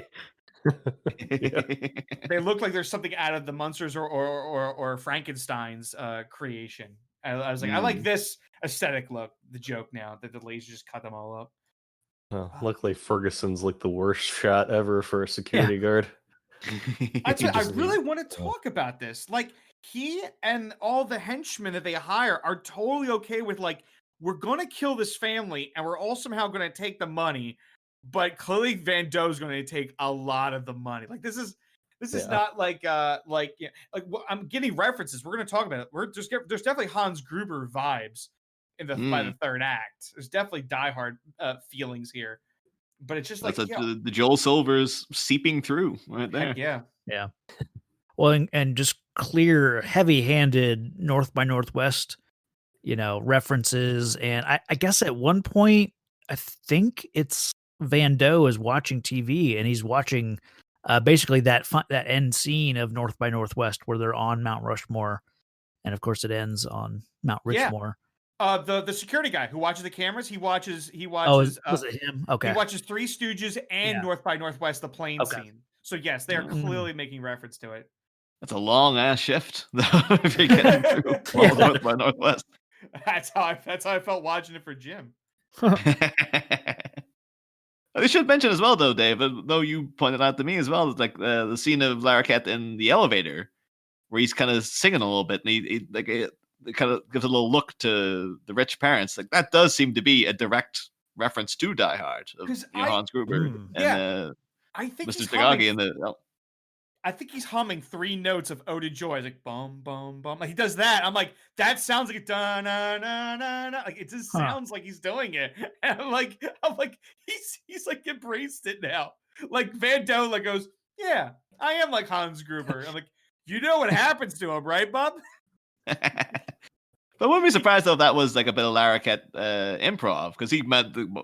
They look like there's something out of the Munsters or Frankenstein's creation. I was like, I like this aesthetic look. The joke now that the laser just cut them all up. Well, luckily Ferguson's like the worst shot ever for a security guard. I really want to talk about this. Like, he and all the henchmen that they hire are totally okay with, like, we're going to kill this family and we're all somehow going to take the money, but clearly Van Doe's going to take a lot of the money. Like, this is not like I'm getting references. We're going to talk about it. There's definitely Hans Gruber vibes by the third act. There's definitely Die Hard feelings here. But it's just like the Joel Silver's seeping through right there. Yeah. Well, and just clear, heavy-handed North by Northwest, references. And I guess at one point, I think it's Van Doe is watching TV and he's watching basically that end scene of North by Northwest where they're on Mount Rushmore, and of course it ends on Mount Richmore. The security guy who watches the cameras, he watches. Oh, was it him? Okay. He watches Three Stooges and North by Northwest, the plane scene. So yes, they are clearly making reference to it. That's a long ass shift if you're getting through North by Northwest. That's how I felt watching it for Jim. I should mention as well, though, Dave, though you pointed out to me as well, like the scene of Larroquette in the elevator, where he's kind of singing a little bit, and he it kind of gives a little look to the rich parents. Like, that does seem to be a direct reference to Die Hard of Hans Gruber and I think Mr. Takagi. I think he's humming 3 notes of Ode to Joy. He's like, bum, bum, bum. Like, he does that. I'm like, that sounds like a da na na na na. Like, it just sounds like he's doing it. And I'm like, he's like embraced it now. Like, Van Doe like goes, yeah, I am like Hans Gruber. I'm like, you know what happens to him, right, Bob? But wouldn't be surprised though if that was like a bit of Larroquette improv, because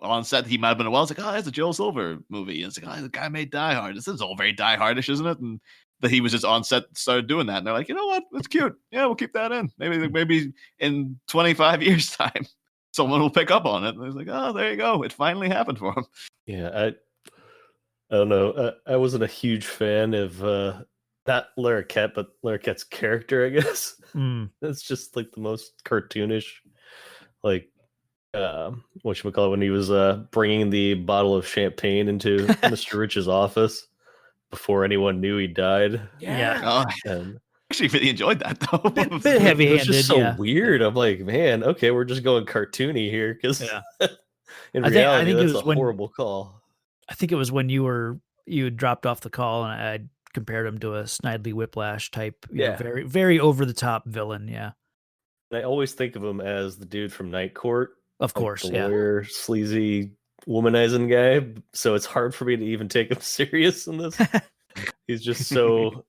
on set he might have been it's like, oh, it's a Joel Silver movie. And it's like, oh, the guy made Die Hard. This is all very Die Hardish, isn't it? And that he was just on set, started doing that, and they're like, you know what, that's cute. Yeah, we'll keep that in. Maybe in 25 years' time, someone will pick up on it. And it's like, oh, there you go, it finally happened for him. Yeah, I don't know. I wasn't a huge fan of not Larroquette, but Larroquette's character, I guess. It's just like the most cartoonish, like whatchamacallit, when he was bringing the bottle of champagne into Mr. Rich's office before anyone knew he died. Yeah. Oh, And actually really enjoyed that though. Bit heavy-handed. It's just so weird. I'm like, man, okay, we're just going cartoony here, because in reality, that's a horrible call. I think it was when you had dropped off the call, and I compared him to a Snidely Whiplash type, you know, very, very over the top villain. Yeah. I always think of him as the dude from Night Court. Of course, the lawyer, sleazy, womanizing guy. So it's hard for me to even take him serious in this. He's just so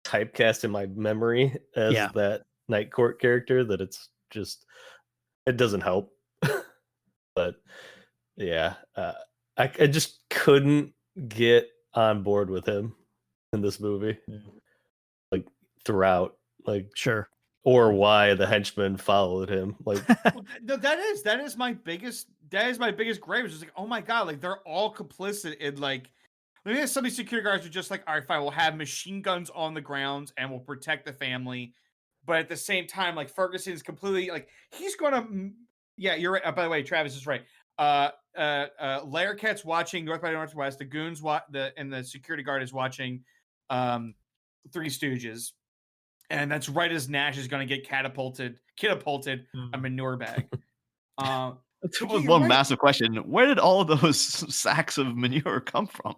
typecast in my memory as that Night Court character that it doesn't help. But yeah, I just couldn't get on board with him in this movie, like throughout, like sure, or why the henchmen followed him. Like that is my biggest gripe. It's just like, oh my god, like they're all complicit in like. I mean, some of these security guards are just like, all right, fine, we'll have machine guns on the grounds and we'll protect the family. But at the same time, like Ferguson is completely like he's gonna. Yeah, you're right. By the way, Travis is right. Larroquette's watching North by Northwest. The goons and the security guard is watching Three Stooges, and that's right as Nash is going to get catapulted a manure bag. That was one massive question. Where did all of those sacks of manure come from?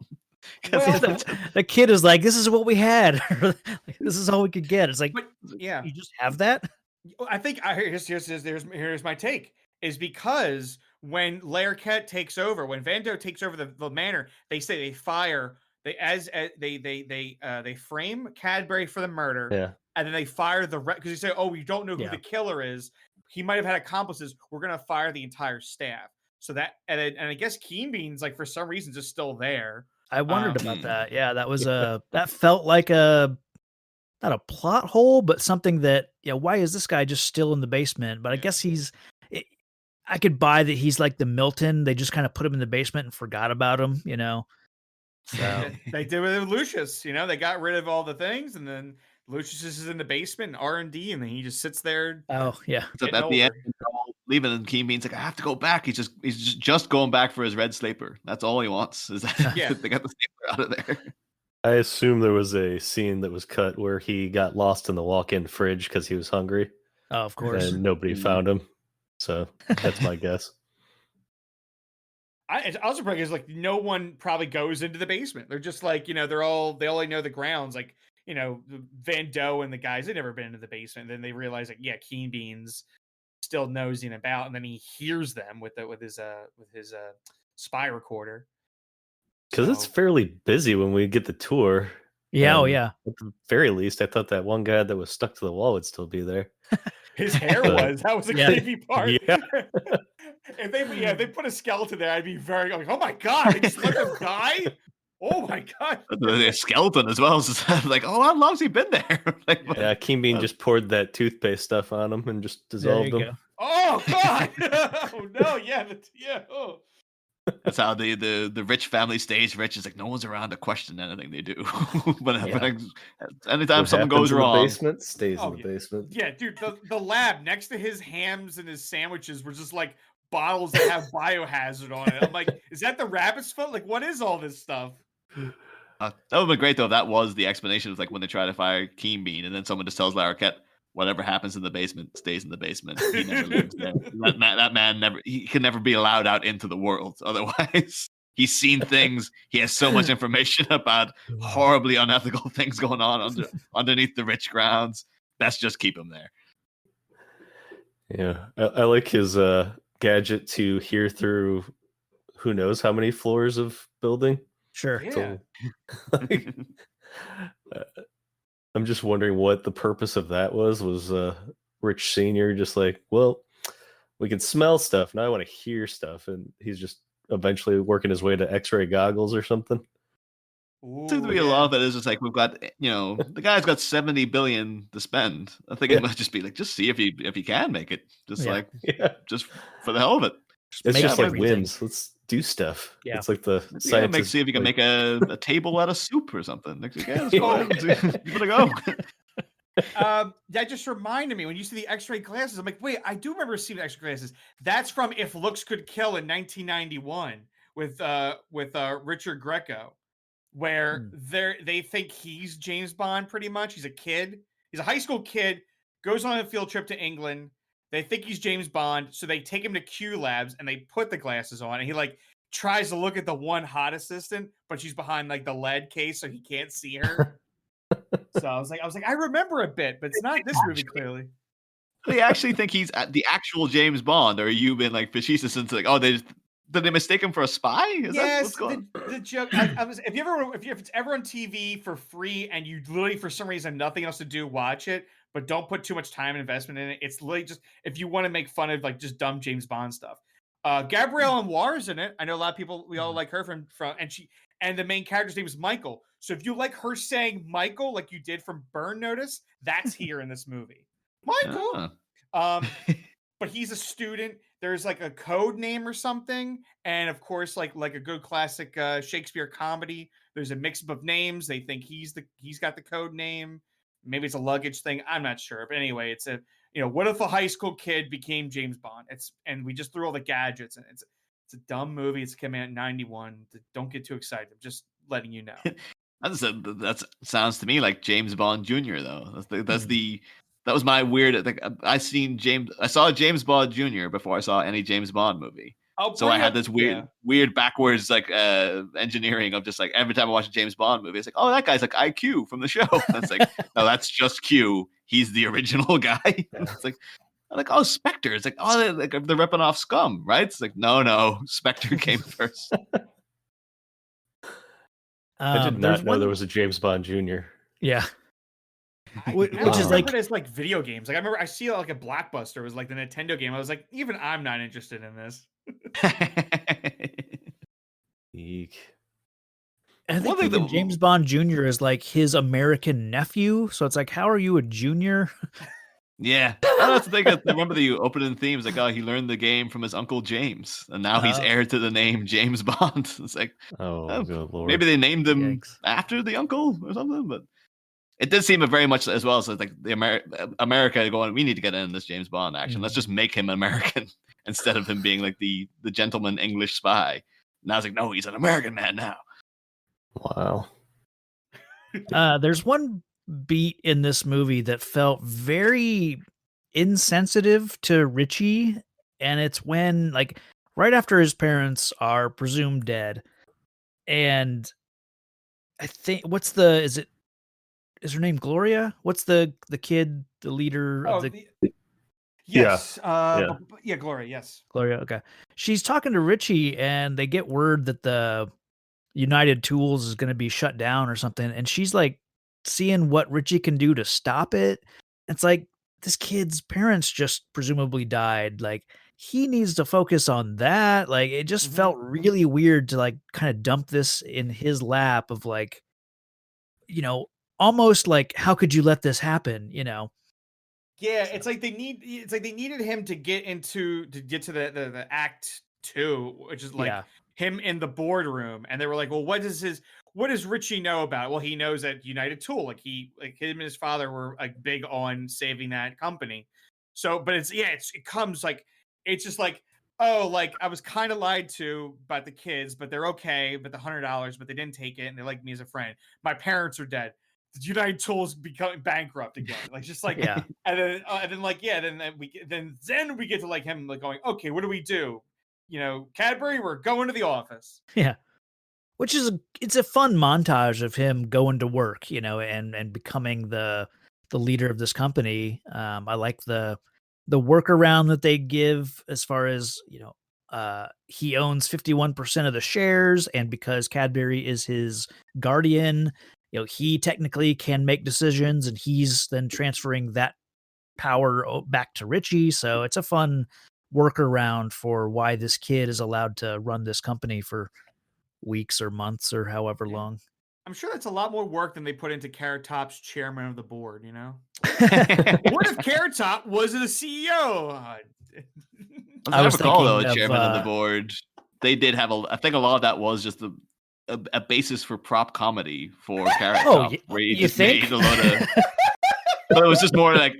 Well, the kid is like, this is what we had. Like, this is all we could get. It's like, yeah, you just have that. I think here's my take, is because when Larroquette takes over, when Vando takes over the manor, they say they fire they frame Cadbury for the murder, and then they fire because they say, oh, we don't know who the killer is. He might have had accomplices. We're gonna fire the entire staff. So that and I guess Keen Beans, like for some reason, is still there. I wondered about that. Yeah, that was that felt like not a plot hole, but something that, why is this guy just still in the basement? But I guess I could buy that he's like the Milton. They just kind of put him in the basement and forgot about him, So they did with Lucius, they got rid of all the things, and then Lucius is in the basement, R&D, and then he just sits there. Oh yeah. So at the end, leaving, and Keen Bean's like, I have to go back. He's just going back for his red sleeper. That's all he wants. Is that they got the sleeper out of there. I assume there was a scene that was cut where he got lost in the walk-in fridge because he was hungry. Oh, of course. And nobody found him. So that's my guess. I also probably is like no one probably goes into the basement. They're just like, they only know the grounds. Like, Van Doe and the guys, they've never been into the basement. Then they realize like, Keen Beans still nosing about, and then he hears them with his spy recorder. Because it's fairly busy when we get the tour. Yeah, yeah. At the very least, I thought that one guy that was stuck to the wall would still be there. His hair that was a creepy part. Yeah. If they put a skeleton there, I'd be very like, oh my god, they just let him die. Oh my god, the skeleton as well. Like, oh, how long's he been there? Like, yeah, Keen Bean just poured that toothpaste stuff on him and just dissolved him. Oh god! Oh no! Oh. That's how the rich family stays rich. Is like no one's around to question anything they do. but anytime something goes wrong, the basement stays in the basement. Yeah, dude, the lab next to his hams and his sandwiches were just like bottles that have biohazard on it. I'm like, is that the rabbit's foot? Like, what is all this stuff? That would have been great though. If that was the explanation of like when they try to fire Keen Bean, and then someone just tells Larroquette, whatever happens in the basement stays in the basement. He never lives there. That man he can never be allowed out into the world. Otherwise, he's seen things. He has so much information about horribly unethical things going on underneath the rich grounds. Best just keep him there. Yeah, I like his gadget to hear through who knows how many floors of building. Sure. Yeah. I'm just wondering what the purpose of that was. Was Rich Senior just like, well, we can smell stuff, now I want to hear stuff, and he's just eventually working his way to X-ray goggles or something? Seems to be a lot of it is just like we've got, the guy's got 70 billion to spend. I think it must just be like, just see if he can make it, just just for the hell of it. It's just like whims. Let's do stuff. Yeah. It's like the science. See if you can make a table out of soup or something. Like, let's go ahead. You gotta go. That just reminded me when you see the X-ray glasses. I'm like, wait, I do remember seeing the X-ray glasses. That's from If Looks Could Kill in 1991 with Richard Greco, where they think he's James Bond pretty much. He's a kid. He's a high school kid. Goes on a field trip to England. They think he's James Bond, so they take him to Q Labs and they put the glasses on, and he like tries to look at the one hot assistant, but she's behind like the lead case, so he can't see her. So I was like, I remember a bit, but it's not this movie clearly. Do they actually think he's the actual James Bond, or are you been like facetious into like, oh, did they mistake him for a spy? Yes, the joke. If it's ever on TV for free and you literally for some reason nothing else to do, watch it, but don't put too much time and investment in it. It's literally just if you want to make fun of like just dumb James Bond stuff. Gabrielle Anwar's in it. I know a lot of people. We all like her from and the main character's name is Michael. So if you like her saying Michael like you did from Burn Notice, that's here in this movie. Michael. But he's a student. There's like a code name or something, and of course, like a good classic Shakespeare comedy, there's a mix-up of names. They think he's got the code name. Maybe it's a luggage thing. I'm not sure, but anyway, it's a what if a high school kid became James Bond? And we just threw all the gadgets, and it's a dumb movie. It's coming out in '91. Don't get too excited. I'm just letting you know. That sounds to me like James Bond Jr. though. That was my weird. I saw James Bond Jr. before I saw any James Bond movie. So I had this weird backwards like engineering of just like every time I watch a James Bond movie, it's like, oh, that guy's like IQ from the show. And it's like, no, that's just Q. He's the original guy. It's like, I'm like, oh, Spectre. It's like, oh, they're ripping off Scum, right? It's like, no, Spectre came first. I did not know there was a James Bond Jr. Yeah. Which is like it's like video games. Like I remember I see like a Blockbuster. It was like the Nintendo game. I was like, even I'm not interested in this. Eek. I think even James Bond Jr. is like his American nephew. So it's like, how are you a junior? Yeah. That's the thing. I remember the opening theme is like, oh, he learned the game from his Uncle James. And now he's heir to the name James Bond. It's like, good Lord. Maybe they named him after the uncle or something, but it did seem very much as well. So like the America going, we need to get in this James Bond action. Let's just make him American instead of him being like the gentleman English spy. And I was like, no, he's an American man now. Wow. There's one beat in this movie that felt very insensitive to Richie, and it's when like right after his parents are presumed dead, and I think is her name Gloria? What's the kid, the leader of the... Yes. Yeah, Gloria, yes. Gloria, okay. She's talking to Richie, and they get word that the United Tools is going to be shut down or something, and she's like seeing what Richie can do to stop it. It's like, this kid's parents just presumably died. Like, he needs to focus on that. Like, it just felt really weird to like kind of dump this in his lap of like, almost like, how could you let this happen? Yeah, it's like they needed him to get to the act 2, which is like him in the boardroom, and they were like, well, what does Richie know about it? Well, he knows that United Tool, like him and his father were like big on saving that company. So, but it comes like, it's just like, oh, like I was kind of lied to about the kids, but they're okay, but the $100, but they didn't take it, and they like me as a friend. My parents are dead. The United Tools becoming bankrupt again, like just like and then we get to like him like going, okay, what do we do? Cadbury, we're going to the office. Yeah, which is it's a fun montage of him going to work, and becoming the leader of this company. I like the workaround that they give as far as he owns 51% of the shares, and because Cadbury is his guardian, he technically can make decisions, and he's then transferring that power back to Richie. So it's a fun workaround for why this kid is allowed to run this company for weeks or months or however long. I'm sure that's a lot more work than they put into Carrot Top's chairman of the board, What if Carrot Top was the CEO? I was recall, though, chairman of the board, they did have I think a lot of that was just a basis for prop comedy for Carrot Top, where you just made a lot of... But it was just more like,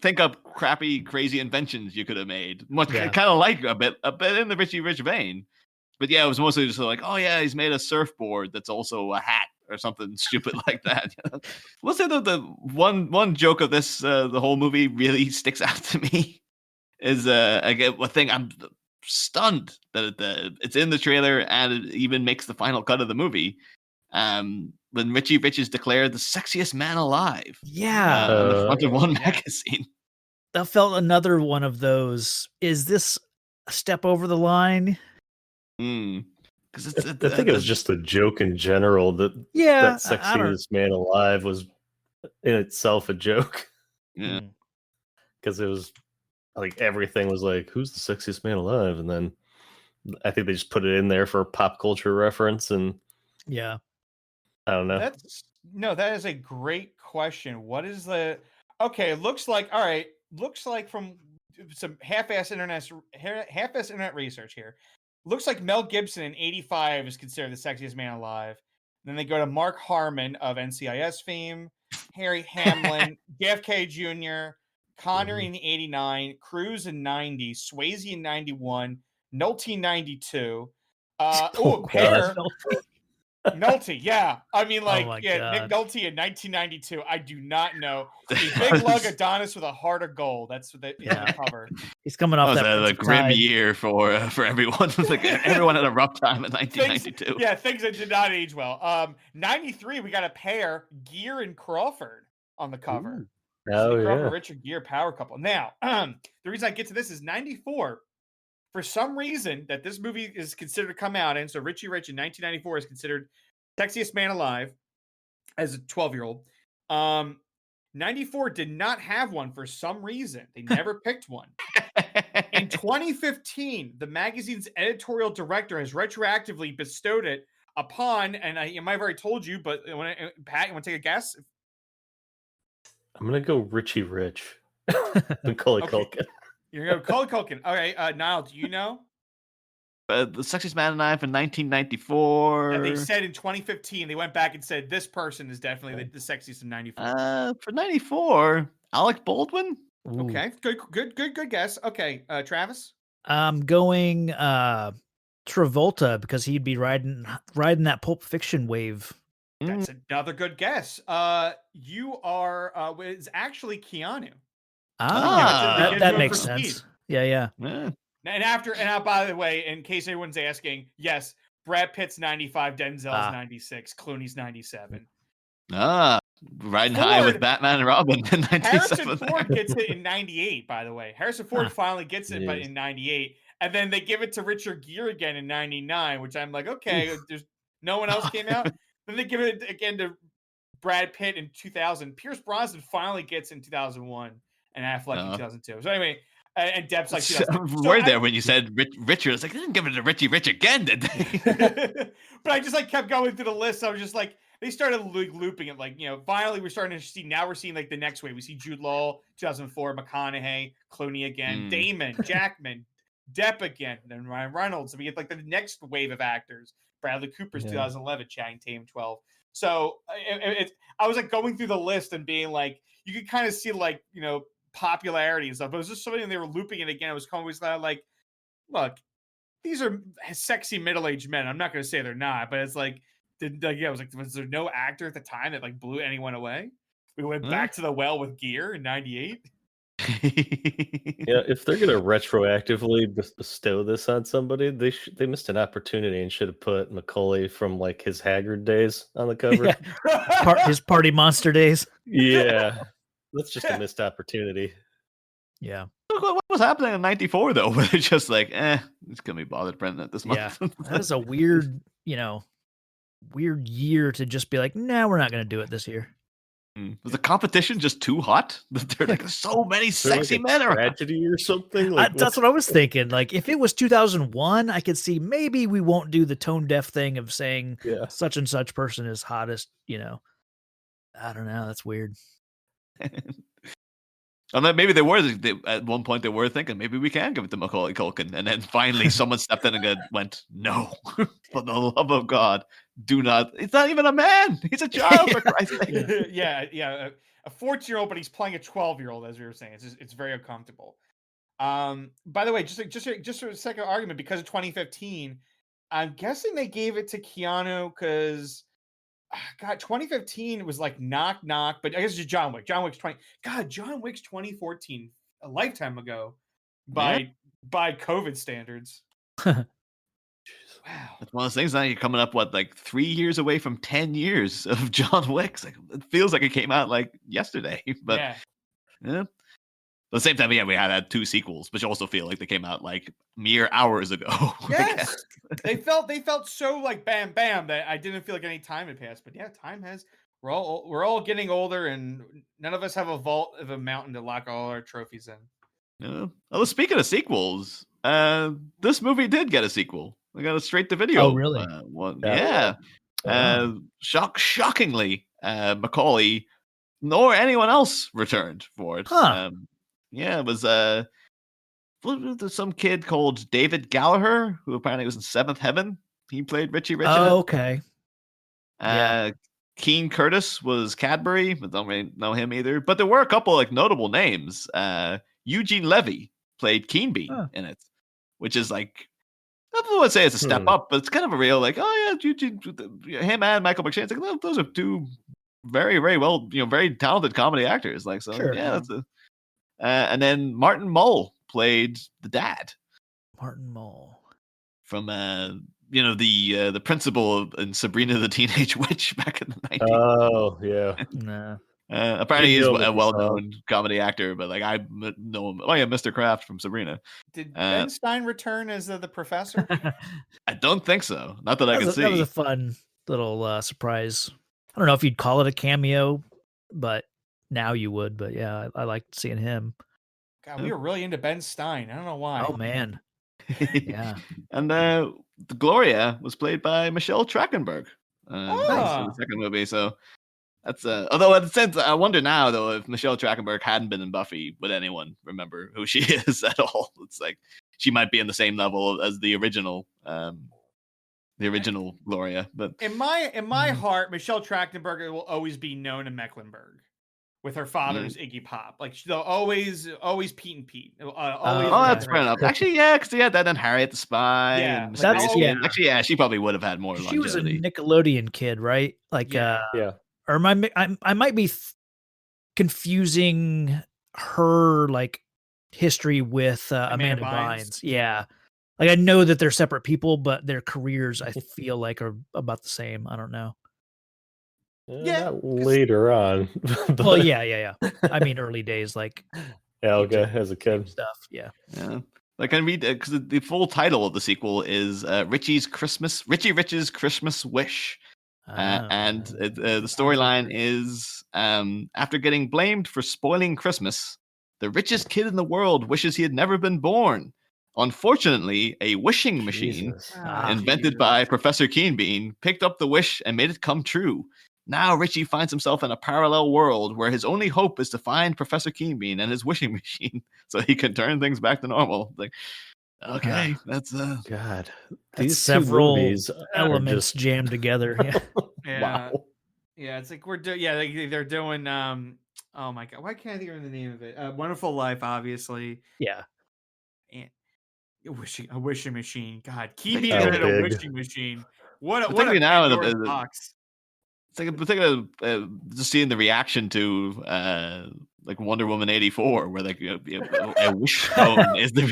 think up crappy, crazy inventions you could have made. Kind of like a bit in the Richie Rich vein. But yeah, it was mostly just like, he's made a surfboard that's also a hat or something stupid like that. We'll say that the one joke of this, the whole movie really sticks out to me is again, one thing I'm stunned that it's in the trailer and it even makes the final cut of the movie. When Richie Rich is declared the sexiest man alive. Yeah. On the front of one magazine. That felt another one of those. Is this a step over the line? Because I think it was just a joke in general that that sexiest man alive was in itself a joke. Yeah. Because it was like everything was like, who's the sexiest man alive? And then I think they just put it in there for pop culture reference. And yeah. I don't know. That is a great question. What is the... Okay, it looks like from some half-ass internet research here. Looks like Mel Gibson in 85 is considered the sexiest man alive. Then they go to Mark Harmon of NCIS fame, Harry Hamlin, JFK Jr., Connery in 89, Cruise in 90, Swayze in 91, Nolte in 92. Pear... Nolte, yeah. I mean, like, Nick Nolte in 1992. I do not know. A big lug Adonis with a heart of gold. That's what they cover. He's coming off that was a grim year for everyone. Like, everyone had a rough time in 1992. Things that did not age well. 93, we got a pair, Gere and Crawford on the cover. Crawford, Richard Gere, power couple. Now, the reason I get to this is 94. For some reason that this movie is considered to come out, and so Richie Rich in 1994 is considered sexiest man alive as a 12-year-old. 94 did not have one for some reason. They never picked one. In 2015, the magazine's editorial director has retroactively bestowed it upon, and I might have already told you, but Pat, you want to take a guess? I'm going to go Richie Rich. Macaulay Culkin. You're going to go Culkin. All right, Niall, do you know? The sexiest man alive in 1994. Yeah, they said in 2015, they went back and said this person is definitely the sexiest in 94. For 94, Alec Baldwin. Ooh. Okay, good guess. Okay, Travis. I'm going Travolta because he'd be riding that Pulp Fiction wave. That's another good guess. You are it's actually Keanu. That makes sense. Yeah. And by the way, in case anyone's asking, yes, Brad Pitt's 95, Denzel's 96, Clooney's 97. Riding high with Batman and Robin in 97. Harrison Ford gets it in 98, by the way. Harrison Ford finally gets it but in 98. And then they give it to Richard Gere again in 99, which I'm like, okay, there's no one else came out. Then they give it again to Brad Pitt in 2000. Pierce Brosnan finally gets it in 2001. And Affleck in 2002. So anyway, and Depp's like, there when you said Richard. It's like, they didn't give it to Richie Rich again, did they? But I just kept going through the list. So I was just like, they started looping it. Finally we're starting to see, now we're seeing the next wave. We see Jude Law, 2004, McConaughey, Clooney again, Damon, Jackman, Depp again, then Ryan Reynolds. And we get the next wave of actors. Bradley Cooper's 2011, Channing Tatum 12. So I was going through the list and being like, you could kind of see popularity and stuff. But it was just something they were looping it again. It was always like, look, these are sexy middle-aged men. I'm not going to say they're not, but it's like, was there no actor at the time that blew anyone away? We went back to the well with Gere in 98. Yeah, if they're going to retroactively bestow this on somebody, they missed an opportunity and should have put Macaulay from his Haggard days on the cover. Yeah. His Party Monster days. Yeah. That's just a missed opportunity. Yeah. What was happening in 94 though? Where they're just like, it's gonna be bothered printing it this month. Yeah. That is a weird, weird year to just be like, nah, we're not going to do it this year. Was the competition just too hot? There are like so many sexy men around. Tragedy or something? Like that's what I was thinking. Like if it was 2001, I could see maybe we won't do the tone deaf thing of saying such and such person is hottest. You know, I don't know. That's weird. And then maybe at one point they were thinking maybe we can give it to Macaulay Culkin, and then finally someone stepped in and went, "No, for the love of God, do not. It's not even a man. He's a child for Christ's sake." Yeah. A 14-year-old, but he's playing a 12-year-old, as we were saying. It's very uncomfortable. By the way, just for a second argument, because of 2015, I'm guessing they gave it to Keanu because. God, 2015 was like knock knock, but I guess it's John Wick. John Wick's 2014, a lifetime ago, by COVID standards. Wow, it's one of those things. Now you're coming up like 3 years away from 10 years of John Wick. Like, it feels like it came out like yesterday, but yeah. At the same time, we had 2 sequels, which also feel like they came out like mere hours ago. Yes, they felt so like bam bam that I didn't feel like any time had passed. But yeah, time has. We're all getting older, and none of us have a vault of a mountain to lock all our trophies in. Yeah. Well, speaking of sequels, this movie did get a sequel. We got a straight to video. Oh, really? One. Yeah. Shockingly, Macaulay nor anyone else returned for it. Huh. It was some kid called David Gallagher, who apparently was in Seventh Heaven. He played Richie Rich. Oh, okay. Keen Curtis was Cadbury, but don't really know him either. But there were a couple like notable names. Eugene Levy played Keen Bean in it, which is like, I would say it's a step up, but it's kind of a real like, oh yeah, Eugene, him and Michael McShane. It's like, those are 2 very, very well, very talented comedy actors. Like, so that's a. And then Martin Mull played the dad. Martin Mull from the principal in Sabrina the Teenage Witch back in the 90s. Oh yeah. Nah. Apparently he's a well-known comedy actor, but like I know him. Oh yeah, Mr. Kraft from Sabrina. Did Ben Stein return as the professor? I don't think so. Not that I can see. That was a fun little surprise. I don't know if you'd call it a cameo, but now you would. But yeah, I liked seeing him. God, we were really into Ben Stein. I don't know why. Oh man. Yeah. And Gloria was played by Michelle Trachtenberg. In the second movie. So that's although at the sense, I wonder now though if Michelle Trachtenberg hadn't been in Buffy, would anyone remember who she is at all? It's like she might be in the same level as the original Gloria. But in my heart, Michelle Trachtenberg will always be known in Mecklenburg with her father's Iggy Pop. Like they'll always Pete and Pete. That's fair enough. Actually, yeah, because that and Harriet the Spy. Yeah, and that's she probably would have had more. She was a Nickelodeon kid, right? Like, or I might be confusing her like history with Amanda Bynes. Yeah, like I know that they're separate people, but their careers I feel like are about the same. I don't know. Not later on. Well, yeah. I mean, early days, like as a kid stuff. Yeah. I can read because the full title of the sequel is Richie Rich's Christmas Wish. And the storyline is after getting blamed for spoiling Christmas, the richest kid in the world wishes he had never been born. Unfortunately, a wishing machine invented by Professor Keenbean picked up the wish and made it come true. Now Richie finds himself in a parallel world where his only hope is to find Professor Keenbean and his wishing machine so he can turn things back to normal. Like, okay, that's God. These several elements jammed together. Yeah. Wow. Yeah, it's like they're doing oh my God, why can't I think of the name of it? Wonderful Life, obviously. Yeah. And a wishing machine. God, Keenbean a wishing machine. What a now box. It's like I'm thinking of just seeing the reaction to like Wonder Woman 84, where like a wish stone is the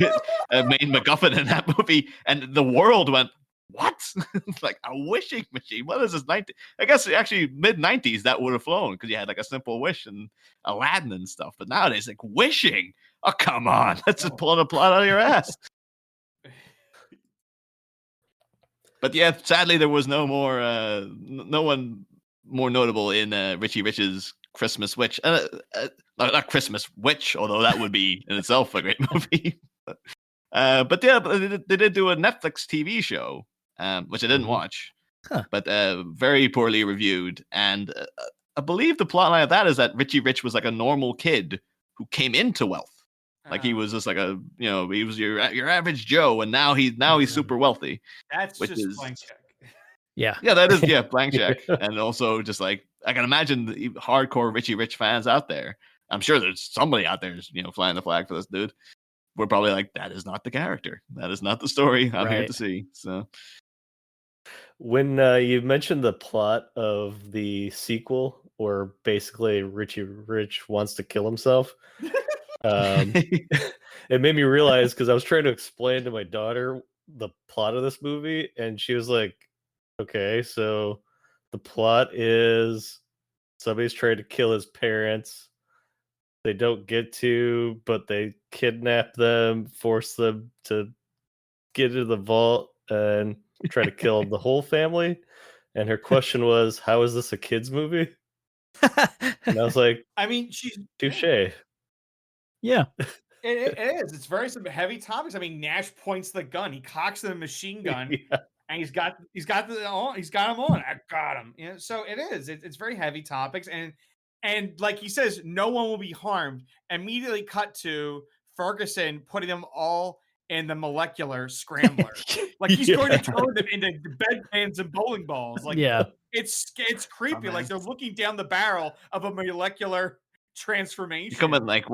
main MacGuffin in that movie, and the world went, "What?" It's like a wishing machine. What is this? I guess actually mid-90s that would have flown because you had like a simple wish and Aladdin and stuff. But nowadays, like wishing. Oh come on, that's just pulling a plot out of your ass. But yeah, sadly there was no more, no one more notable in Richie Rich's Christmas Witch. Not Christmas Witch, although that would be in itself a great movie. But yeah, they did do a Netflix TV show, which I didn't watch, but very poorly reviewed. And I believe the plotline of that is that Richie Rich was like a normal kid who came into wealth. Like he was just like he was your average Joe, and now he's super wealthy. That's which just is blank check. Yeah. Yeah, that is blank check. And also just like I can imagine the hardcore Richie Rich fans out there. I'm sure there's somebody out there, flying the flag for this dude. We're probably like, that is not the character. That is not the story I'm here to see. So when you mentioned the plot of the sequel, where basically Richie Rich wants to kill himself, it made me realize, because I was trying to explain to my daughter the plot of this movie, and she was like, okay, so the plot is somebody's trying to kill his parents. They don't get to, but they kidnap them, force them to get into the vault, and try to kill the whole family. And her question was, how is this a kid's movie? And I was like, I mean, she's touche. Yeah. It is. It's very some heavy topics. I mean, Nash points the gun. He cocks the machine gun, and he's got him on. I got him. So it is. It's very heavy topics, and like he says, no one will be harmed. Immediately cut to Ferguson putting them all in the molecular scrambler. Like he's going to turn them into bedpans and bowling balls. Like it's creepy. Like they're looking down the barrel of a molecular transformation. Coming like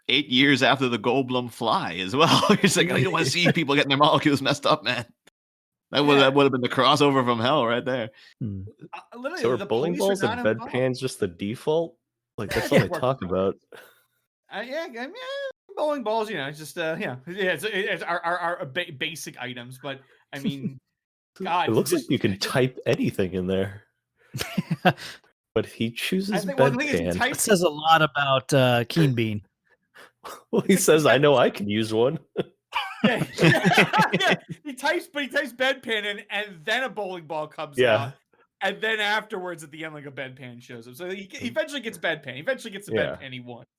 8 years after the Goldblum fly as well. It's like, you don't want to see people getting their molecules messed up, man. That would have been the crossover from hell right there. Literally, so are bowling balls and bedpans just the default? Like that's all they talk about. Bowling balls, it's just it's our basic items. But I mean, God, it looks like you can type anything in there. But he chooses bedpan. It says a lot about Keen Bean. Well, he says, "I know I can use one." Yeah. He types bedpan in, and then a bowling ball comes out, and then afterwards at the end, like a bedpan shows up. So he eventually gets bedpan. He eventually gets the bedpan he wants.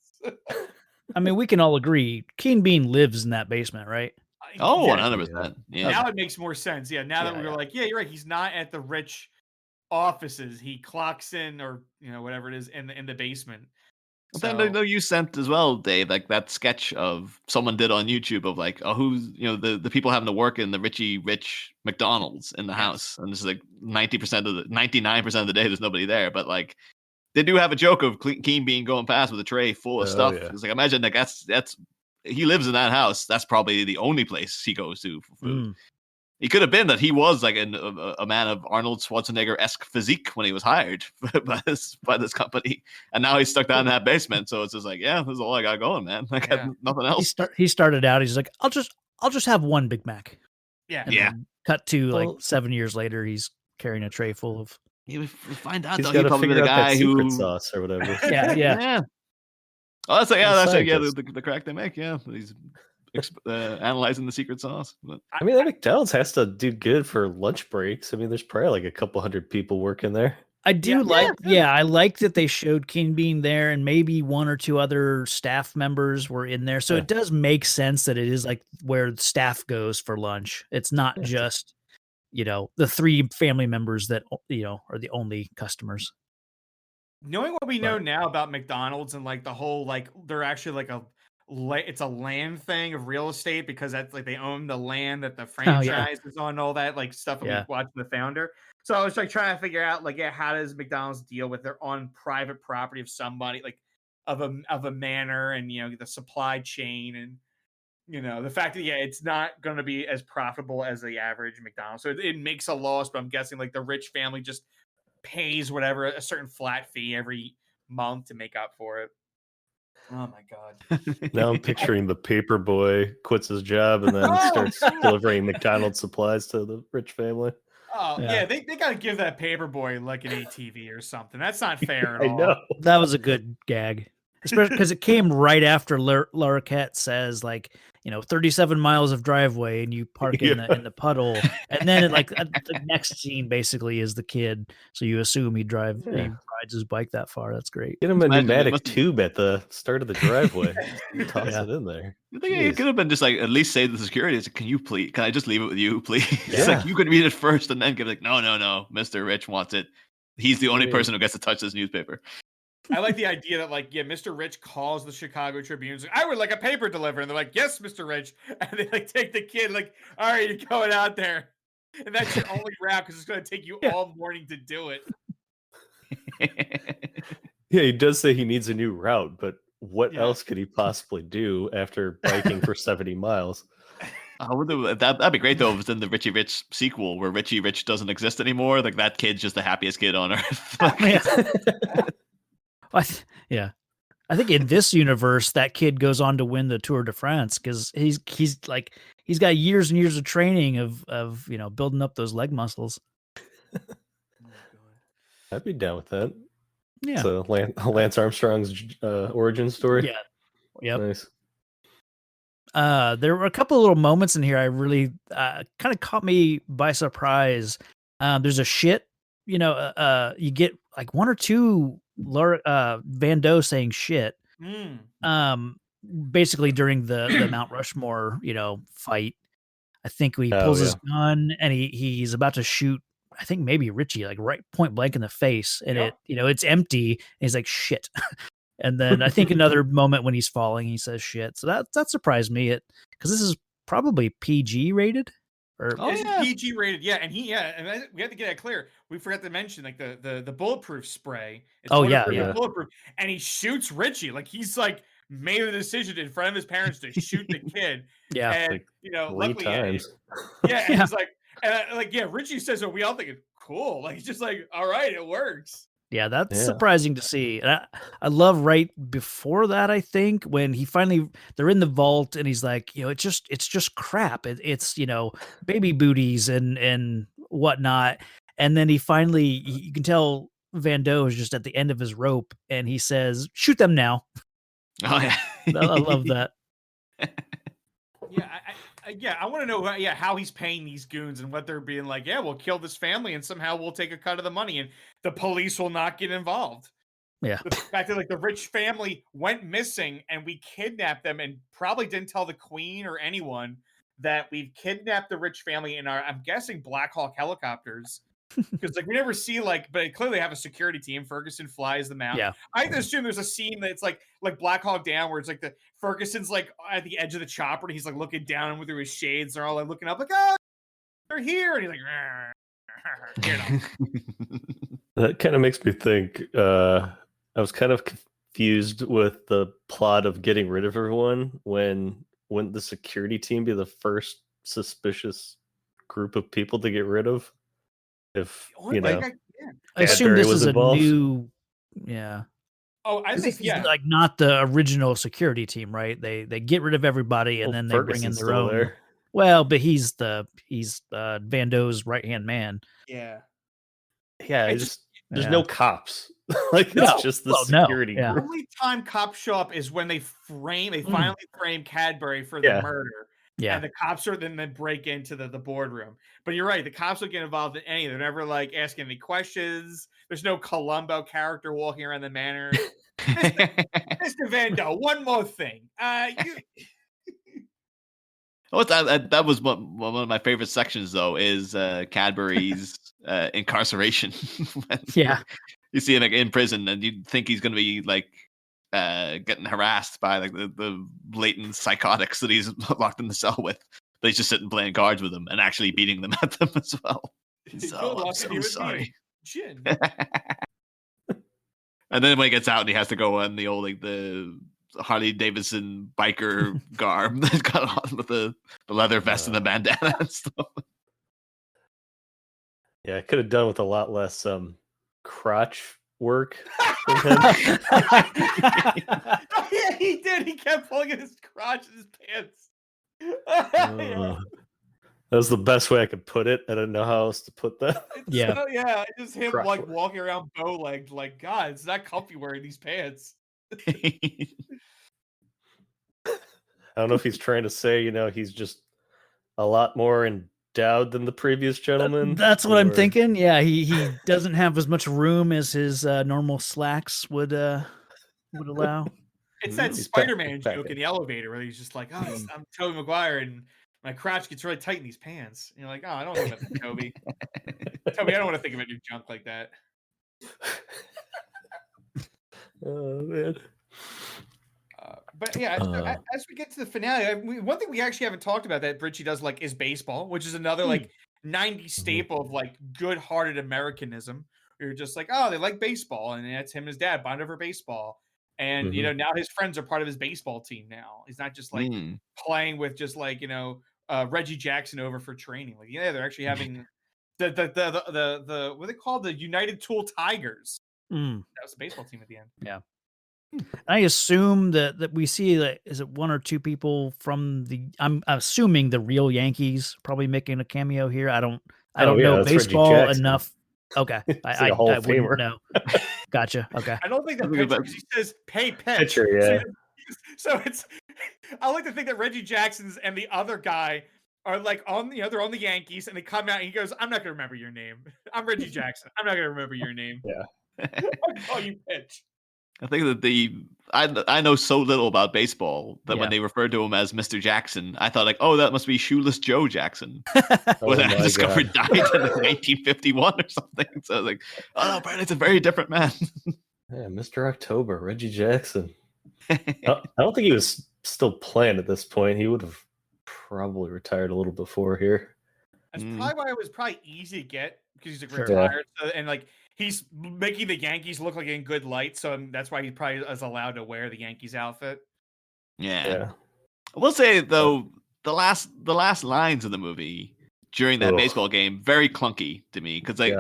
I mean, we can all agree Keen Bean lives in that basement, right? Oh, 100%. Yeah. Now it makes more sense. Yeah. Now that we're like, you're right. He's not at the rich offices. He clocks in, or whatever it is, in the basement. Then I know you sent as well, Dave, like that sketch of someone did on YouTube of like, who's the people having to work in the Richie Rich McDonald's in the house, and this is like 99% of the day there's nobody there, but like they do have a joke of Keen Bean going past with a tray full of stuff. Yeah. It's like, imagine like that's he lives in that house. That's probably the only place he goes to for food. He could have been that he was like a man of Arnold Schwarzenegger-esque physique when he was hired by this company, and now he's stuck down in that basement. So it's just like, this is all I got going, man. I got nothing else. He started out. He's like, I'll just have one Big Mac. Yeah, and cut to like 7 years later, he's carrying a tray full of. We find out he's though, he probably the guy who sauce or whatever. yeah. Oh, that's the crack they make. Yeah, he's analyzing the secret sauce. But I mean, that McDonald's has to do good for lunch breaks. I mean, there's probably like a couple hundred people working there. I do I like that they showed Keen Bean there, and maybe one or two other staff members were in there. So it does make sense that it is like where staff goes for lunch. It's not just, the 3 family members that, are the only customers. Knowing what we know now about McDonald's and like the whole, like they're actually like it's a land thing of real estate, because that's like they own the land that the franchise is on, all that like stuff that we watched the founder. So I was like trying to figure out like, how does McDonald's deal with their own private property of somebody, like of a manor, and the supply chain, and the fact that it's not going to be as profitable as the average McDonald's. So it makes a loss, but I'm guessing like the rich family just pays whatever, a certain flat fee every month to make up for it. Oh my God. Now I'm picturing the paper boy quits his job and then starts delivering McDonald's supplies to the rich family. Oh yeah, they got to give that paper boy like an ATV or something. That's not fair at all. I know. That was a good gag, especially because it came right after Larroquette says like, 37 miles of driveway and you park in the puddle, and then the next scene basically is the kid, so you assume he rides his bike that far. That's great. Get him a pneumatic tube at the start of the driveway. Toss it in there. I think it could have been just like, at least say to the security, it's like, can I just leave it with you, please? It's like, you could read it first and then give like, no, Mr. Rich wants it. He's the only person who gets to touch this newspaper. I like the idea that Mr. Rich calls the Chicago Tribune. Like, I would like a paper delivered. And they're like, yes, Mr. Rich. And they take the kid all right, you're going out there. And that's your only route because it's going to take you all morning to do it. Yeah, he does say he needs a new route, but what else could he possibly do after biking for 70 miles? That'd be great though if it's in the Richie Rich sequel where Richie Rich doesn't exist anymore. Like that kid's just the happiest kid on earth. I think in this universe that kid goes on to win the Tour de France because he's got years and years of training of building up those leg muscles. I'd be down with that. Yeah. So Lance Armstrong's origin story. Yeah. Yep. Nice. There were a couple of little moments in here I really kind of caught me by surprise. There's a shit, you get like one or two Van Doe saying shit. Basically during the Mount Rushmore, fight. I think he pulls his gun and he's about to shoot, I think maybe Richie, like right point blank in the face, and it's empty. And he's like, shit. And then I think another moment when he's falling, he says shit. So that surprised me because this is probably PG rated. PG rated, yeah. And we have to get that clear. We forgot to mention like the bulletproof spray. It's bulletproof, and he shoots Richie. Like he's like made a decision in front of his parents to shoot the kid. And like luckily, 3 times. And he's like, Richie says, we all think it's cool. Like, he's just like, all right, it works. Yeah, that's surprising to see. And I love right before that, I think, when they're in the vault and he's like, it's just crap. It's baby booties and whatnot. And then you can tell Van Doe is just at the end of his rope and he says, shoot them now. Oh, yeah. I love that. I want to know how he's paying these goons and what they're being like, we'll kill this family and somehow we'll take a cut of the money and the police will not get involved. Yeah. The fact that the Rich family went missing and we kidnapped them and probably didn't tell the Queen or anyone that we've kidnapped the Rich family in our, I'm guessing, Black Hawk helicopters. Because we never see but they clearly have a security team. Ferguson flies them out. Yeah. I assume there's a scene that's like Black Hawk Down where it's like the Ferguson's at the edge of the chopper and he's looking down through his shades. They're all looking up they're here, and he's like, That kind of makes me think. I was kind of confused with the plot of getting rid of everyone. Wouldn't the security team be the first suspicious group of people to get rid of? If I assume this is involved. A new, Oh, I think like not the original security team, right? They get rid of everybody and then they bring in their own. There. Well, but he's Van Doe's right hand man. Yeah. Yeah, there's no cops. It's just the security group. The only time cops show up is when they finally frame Cadbury for the murder. Yeah. And the cops are then break into the boardroom. But you're right, the cops don't get involved in any. They're never asking any questions. There's no Columbo character walking around the manor. Mr. Van Doe, one more thing. That was one of my favorite sections, though, is Cadbury's incarceration. You see him in prison, and you think he's going to be getting harassed by the blatant psychotics that he's locked in the cell with. But he's just sitting playing cards with them and actually beating them at them as well. So I'm so sorry. And then when he gets out and he has to go on the old the Harley Davidson biker garb that's got on with the leather vest and the bandana and stuff. Yeah, I could have done with a lot less crotch work from him. Yeah, he did. He kept pulling at his crotch in his pants. That was the best way I could put it. I didn't know how else to put that. Just him walking around bow-legged. God, it's not comfy wearing these pants. I don't know if he's trying to say, he's just a lot more endowed than the previous gentleman. That's what I'm thinking. Yeah, he doesn't have as much room as his normal slacks would allow. It's that He's Spider-Man back joke in. in the elevator where he's just like, "Oh, I'm Tobey Maguire, and my crotch gets really tight in these pants." And you're like, "Oh, I don't think about that, Toby. Toby, I don't want to think about your junk like that." Oh man. But yeah, so as we get to the finale, one thing we actually haven't talked about that Richie does like is baseball, which is another like 90s staple of like good-hearted Americanism. You're just like, oh, they like baseball, and that's him and his dad bond over baseball. And now his friends are part of his baseball team now. He's not just like playing with just like Reggie Jackson over for training. Like, yeah, they're actually having the what are they called? The United Tool Tigers. That was the baseball team at the end. Yeah. I assume that we see is it one or two people from I'm assuming the real Yankees probably making a cameo here. I don't know baseball enough. Okay. I wouldn't know. Gotcha. Okay. I don't think that pitcher, because he says pay pitch. Pitcher, yeah. So it's I like to think that Reggie Jackson's and the other guy are like they're on the Yankees, and they come out and he goes, "I'm not gonna remember your name. I'm Reggie Jackson. I'm not gonna remember your name." Yeah. I'll call you pitch. I think that I know so little about baseball that when Yeah. they referred to him as Mr. Jackson, I thought like, oh, that must be Shoeless Joe Jackson, Oh I my discovered God. died in 1951 or something. So I was like, oh no, Brandon's a very different man. Yeah, Mr. October, Reggie Jackson. I don't think he was still playing at this point. He would have probably retired a little before here. That's probably why it was probably easy to get, because he's like Sure. retired, and like he's making the Yankees look like in good light, so that's why he probably is allowed to wear the Yankees outfit. Yeah. I will say though, the last lines of the movie during that baseball game very clunky to me, because like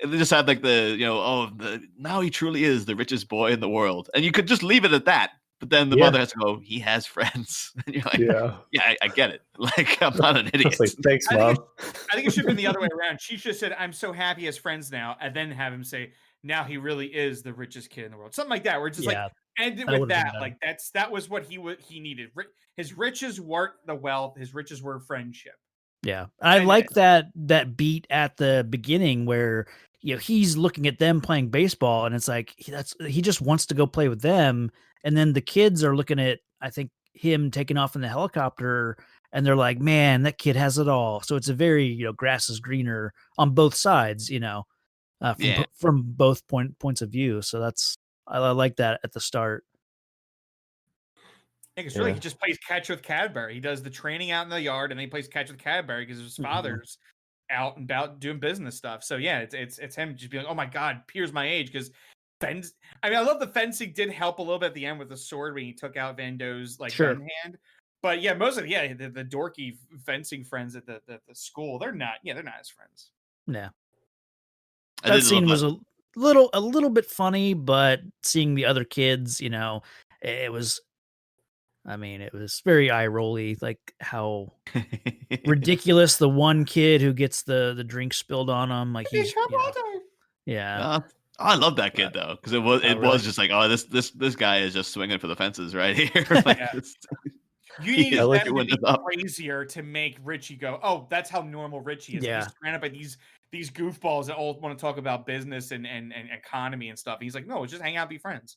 they just had like now he truly is the richest boy in the world, and you could just leave it at that. But then the mother has to go, he has friends. And you're like, yeah, I get it. Like, I'm not an idiot. Like, thanks, Mom. I think it should have been the other way around. She should have said, I'm so happy he has friends now, and then have him say, now he really is the richest kid in the world. Something like that, where it's just like, end it with that. Like, that was what he needed. His riches weren't the wealth. His riches were friendship. Yeah. I like that beat at the beginning where he's looking at them playing baseball, and it's like he just wants to go play with them. And then the kids are looking at, I think, him taking off in the helicopter, and they're like, man, that kid has it all. So it's a very, grass is greener on both sides, from both points of view. So I like that at the start. I think it's really, he just plays catch with Cadbury. He does the training out in the yard, and then he plays catch with Cadbury because his father's out and about doing business stuff. So yeah, it's him just being like, oh my God, Pierre's my age, because I love the fencing did help a little bit at the end with the sword when he took out Van Doe's gun hand. But yeah, most of the dorky fencing friends at the school, they're not his friends. Yeah. That scene was a little bit funny, but seeing the other kids, it was very eye rolly, like how ridiculous the one kid who gets the drink spilled on him, like he's I love that kid though, because it was just like, oh, this guy is just swinging for the fences right here. Like, you need them to be crazier to make Richie go, oh, that's how normal Richie is. Yeah. He's surrounded by these goofballs that all want to talk about business and economy and stuff. And he's like, no, just hang out, be friends.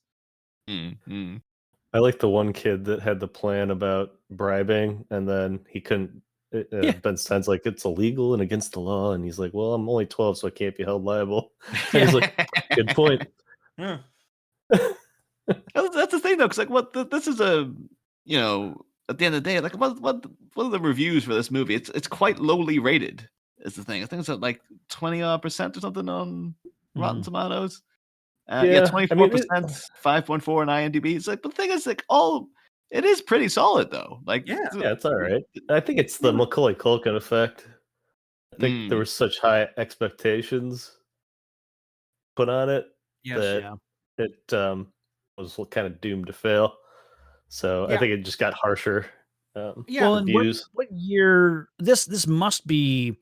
Mm-hmm. I like the one kid that had the plan about bribing, and then he couldn't. Ben Stein's like, it's illegal and against the law, and he's like, well, I'm only 12, so I can't be held liable. And he's like, good point. That's the thing though, because this is a at the end of the day, like what are the reviews for this movie? It's quite lowly rated. Is the thing. I think it's at like 20% or something on Rotten Tomatoes. 24%, 5.4 on IMDb. It's like, but the thing is, like, it is pretty solid though. Like, it's all right. I think it's the Macaulay Culkin effect. I think there were such high expectations put on it that it was kind of doomed to fail. So I think it just got harsher. Reviews. What year? This must be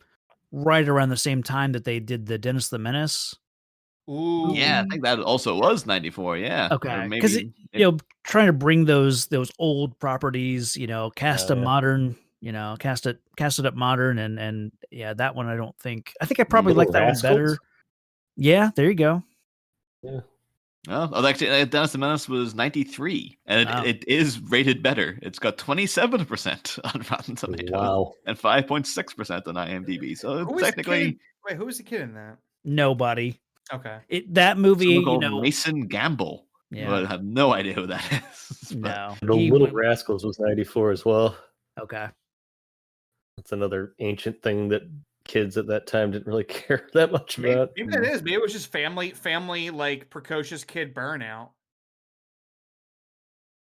right around the same time that they did the Dennis the Menace Ooh. Yeah, I think that also was 94. Yeah. Or Okay, because maybe trying to bring those old properties, cast Oh, a yeah. modern, cast it up modern, and yeah, that one I think I probably like Little that one better. Rascals? Yeah, there you go. Yeah. Oh, actually, Dennis the Menace was 93, and Wow. it is rated better. It's got 27% on Rotten Tomatoes Wow. and 5.6% on IMDb. So Who was technically, who was the kid in that? Nobody. Okay. That movie, someone called Mason Gamble. Yeah. But I have no idea who that is. But no. The Little Rascals was 94 as well. Okay. That's another ancient thing that kids at that time didn't really care that much about. Maybe that is. Maybe it was just family like precocious kid burnout.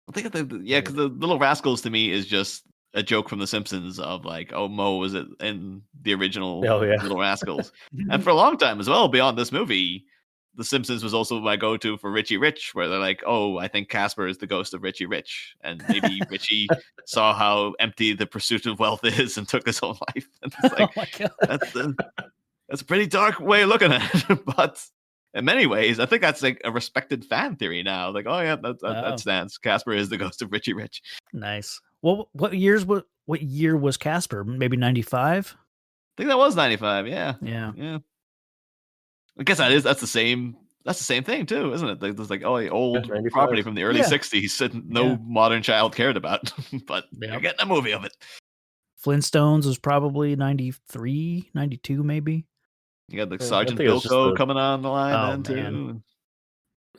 I think because the Little Rascals to me is just a joke from The Simpsons of like, oh, Mo was it in the original Little Rascals, and for a long time as well. Beyond this movie, The Simpsons was also my go-to for Richie Rich, where they're like, oh, I think Casper is the ghost of Richie Rich, and maybe Richie saw how empty the pursuit of wealth is and took his own life. And it's like, oh my God. that's a pretty dark way of looking at it, but. In many ways, I think that's like a respected fan theory now. Like, oh yeah, that stands. Casper is the ghost of Richie Rich. Nice. Well, what year was Casper? Maybe 95? I think that was 95. Yeah. Yeah. I guess that's the same thing too, isn't it? There's like old 95. property from the early 60s that no modern child cared about, but you're getting a movie of it. Flintstones was probably 93, 92 maybe. You got the Sergeant Bilko coming on the line then too.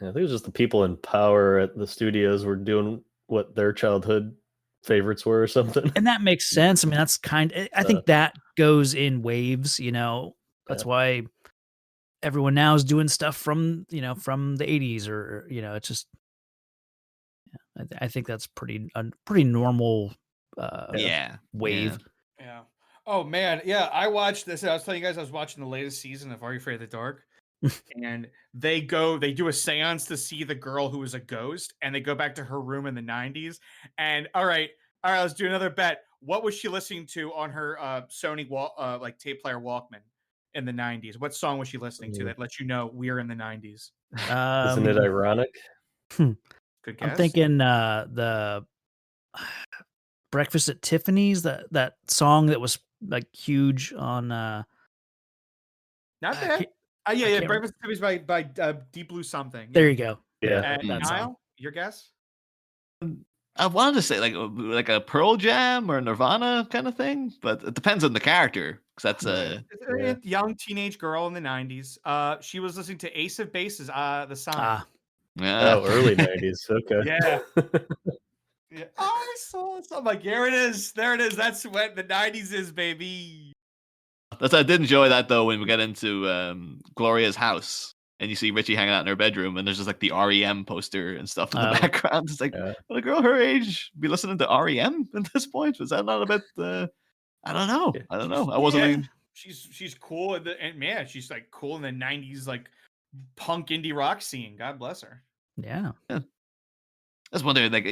Yeah, I think it was just the people in power at the studios were doing what their childhood favorites were or something. And that makes sense. I mean, that's I think that goes in waves, That's why everyone now is doing stuff from the 80s or, it's just, I think that's pretty normal wave. Yeah. Oh man, yeah. I watched this. I was telling you guys I was watching the latest season of Are You Afraid of the Dark? And they do a seance to see the girl who was a ghost, and they go back to her room in the 90s. And all right, let's do another bet. What was she listening to on her Sony like tape player Walkman in the 90s? What song was she listening to that lets you know we're in the 90s? Isn't it ironic? Good guess. I'm thinking the Breakfast at Tiffany's, that song that was like huge on not bad. Yeah. Breakfast at Tiffany's by Deep Blue something. There you go. Yeah. Niall, your guess? I wanted to say like a Pearl Jam or Nirvana kind of thing, but it depends on the character because that's a young teenage girl in the 90s. She was listening to Ace of Base's The Sign. Yeah. Oh, early 90s. Okay. Yeah. Yeah. I saw it. I'm like, there it is. That's what the 90s is, baby. I did enjoy that though when we get into Gloria's house and you see Richie hanging out in her bedroom and there's just like the REM poster and stuff in the background. It's like, would a girl her age be listening to REM at this point? Was that not a bit? I don't know. I wasn't. She's cool and man, she's like cool in the 90s, like punk indie rock scene. God bless her. Yeah. I was wondering, like,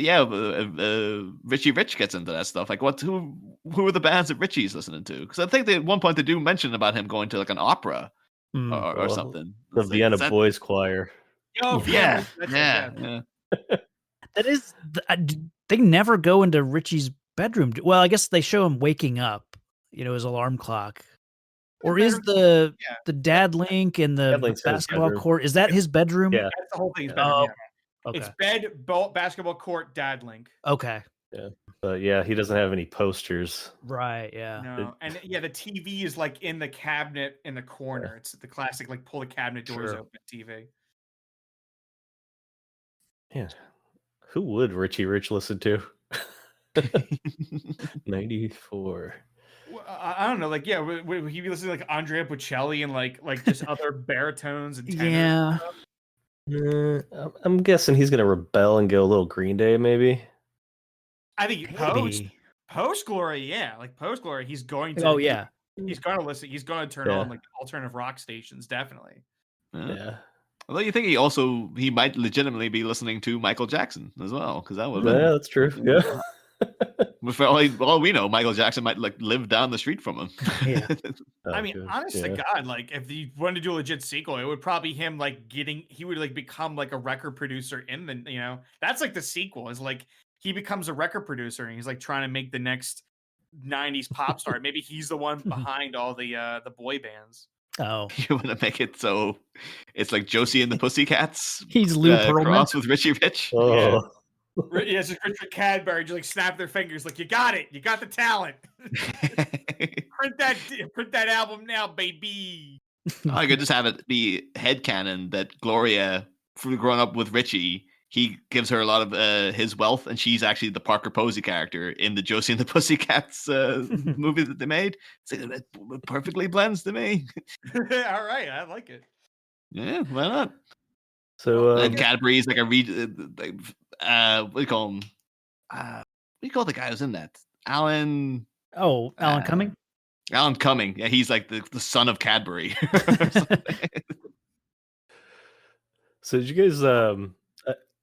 Richie Rich gets into that stuff. Like, who are the bands that Richie's listening to? Because I think at one point they do mention about him going to like an opera or something. The Vienna Boys Choir. Oh yeah. That is, they never go into Richie's bedroom. Well, I guess they show him waking up. His alarm clock. Or is the dad link in the basketball court? Is that his bedroom? Yeah, that's the whole thing. Bedroom. Okay. It's bed, basketball court, dad link. Okay. Yeah. But he doesn't have any posters. Right, yeah. No. And the TV is like in the cabinet in the corner. Yeah. It's the classic like pull the cabinet doors open TV. Yeah. Who would Richie Rich listen to? 94. I don't know, like would he be listening to like Andrea Bocelli and like just other baritones and tenors? Yeah. I'm guessing he's gonna rebel and go a little Green Day, maybe. I think post Glory, like post Glory, he's going to. Oh yeah, he's going to listen. He's going to turn on like alternative rock stations, definitely. Yeah. Although you think he might legitimately be listening to Michael Jackson as well, because that was that's true. Yeah. For all we know, Michael Jackson might like live down the street from him. Yeah. I mean, honest to God, like if he wanted to do a legit sequel, it would probably be him like he would like become like a record producer in the, you know, that's like the sequel is like he becomes a record producer and he's like trying to make the next 90s pop star. Maybe he's the one behind all the boy bands. Oh, You want to make it so it's like Josie and the Pussycats. He's Lou Pearlman. Cross with Richie Rich. Oh, Yeah, it's just Richard Cadbury just like snap their fingers like you got it, you got the talent. print that album now, baby. I could just have it be headcanon that Gloria, growing up with Richie, he gives her a lot of his wealth, and she's actually the Parker Posey character in the Josie and the Pussycats movie that they made. So it perfectly blends to me. All right, I like it. Yeah, why not? so And Cadbury's like a what do you call him? What do you call the guy who's in that? Alan Cumming. Alan Cumming. Yeah, he's like the son of Cadbury. so did you guys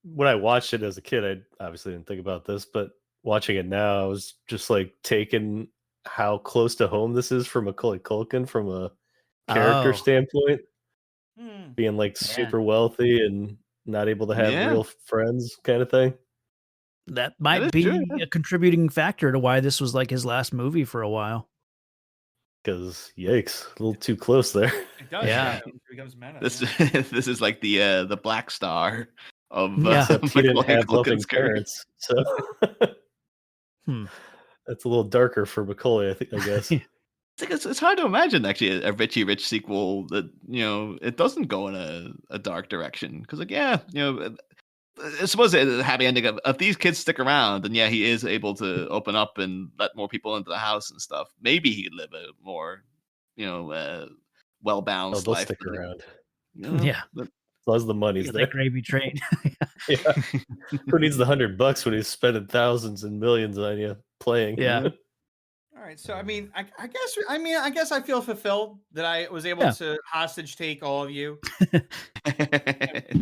when I watched it as a kid, I obviously didn't think about this, but watching it now, I was just like taken how close to home this is for Macaulay Culkin from a character standpoint. Being like super wealthy and not able to have real friends kind of thing. That might be a contributing factor to why this was like his last movie for a while. Because yikes, a little too close there. It does, Yeah. It becomes meta. This is like the Black Star of Except he didn't Macaulay have loving Culkin's career. parents, so that's a little darker for Macaulay, I guess. It's hard to imagine actually a Richie Rich sequel that, you know, it doesn't go in a dark direction, because like, yeah, you know, I suppose the happy ending of if these kids stick around, then yeah, he is able to open up and let more people into the house and stuff. Maybe he'd live a more, you know, well balanced they'll life. stick around. You know, Yeah. but, As long as the money's Like there. gravy train. Yeah. Who needs the $100 when he's spending thousands and millions on you playing? Yeah. All right, so I mean, I guess I feel fulfilled that I was able to hostage take all of you and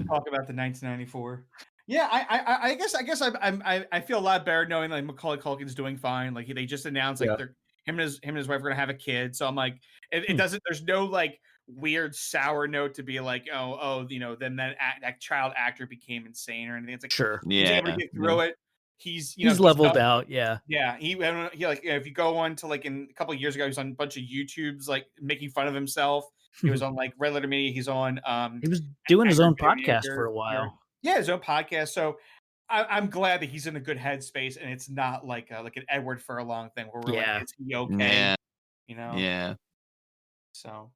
talk about the 1994. Yeah, I guess I feel a lot better knowing like Macaulay Culkin's doing fine. Like they just announced like him and his wife are gonna have a kid. So I'm like, it doesn't. There's no like weird sour note to be like, oh, you know, then that child actor became insane or anything. It's like Sure. he's able to get through it. He's leveled out. Yeah. Yeah, he like if you go on to like in a couple of years ago, he was on a bunch of YouTubes like making fun of himself. He was on like Red Letter Media. He's on he was doing his own podcast for a while. Yeah, his own podcast. So I'm glad that he's in a good headspace and it's not like an Edward Furlong thing where we're like, is he okay? Yeah. You know? Yeah. So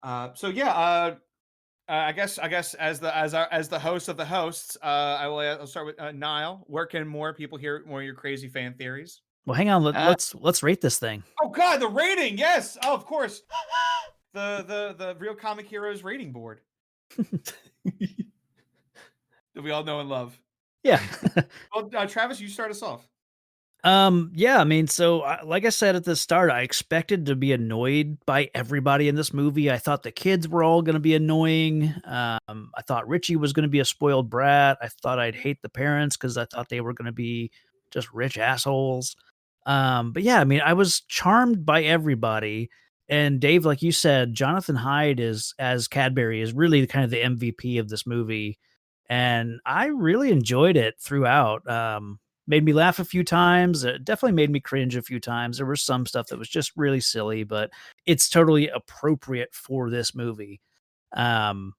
I guess as the host of the hosts, I'll start with Niall. Where can more people hear more of your crazy fan theories? Well, hang on. Let's rate this thing. Oh God, the rating! Yes, of course. The Real Comic Heroes rating board that we all know and love. Yeah. Well, Travis, you start us off. Yeah, I mean, so like I said at the start, I expected to be annoyed by everybody in this movie. I thought the kids were all going to be annoying. I thought Richie was going to be a spoiled brat. I thought I'd hate the parents because I thought they were going to be just rich assholes. But yeah, I mean, I was charmed by everybody. And Dave, like you said, Jonathan Hyde as Cadbury is really kind of the MVP of this movie. And I really enjoyed it throughout. Made me laugh a few times. It definitely made me cringe a few times. There was some stuff that was just really silly, but it's totally appropriate for this movie. And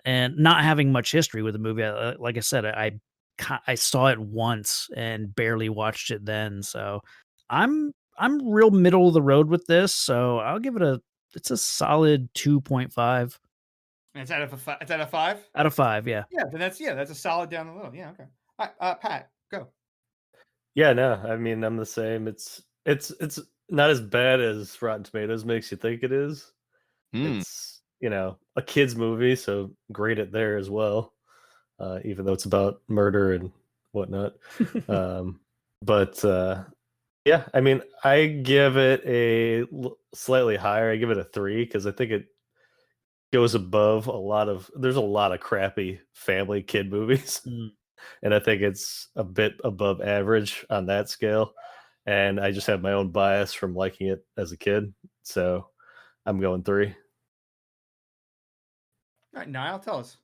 not having much history with the movie, like I said, I saw it once and barely watched it then. So I'm real middle of the road with this. So I'll give it it's a solid 2.5. It's out of a 5. It's out of 5. Out of 5, yeah. Yeah, then that's a solid down the middle. Yeah, okay. All right, Pat, go. Yeah, no, I mean I'm the same. It's not as bad as Rotten Tomatoes makes you think it is. It's, you know, a kid's movie, so grade it there as well. Even though it's about murder and whatnot. But yeah, I mean, I give it a slightly higher. I give it a 3 because I think it goes above there's a lot of crappy family kid movies. and I think it's a bit above average on that scale. And I just have my own bias from liking it as a kid, so I'm going 3. All right, Niall, tell us.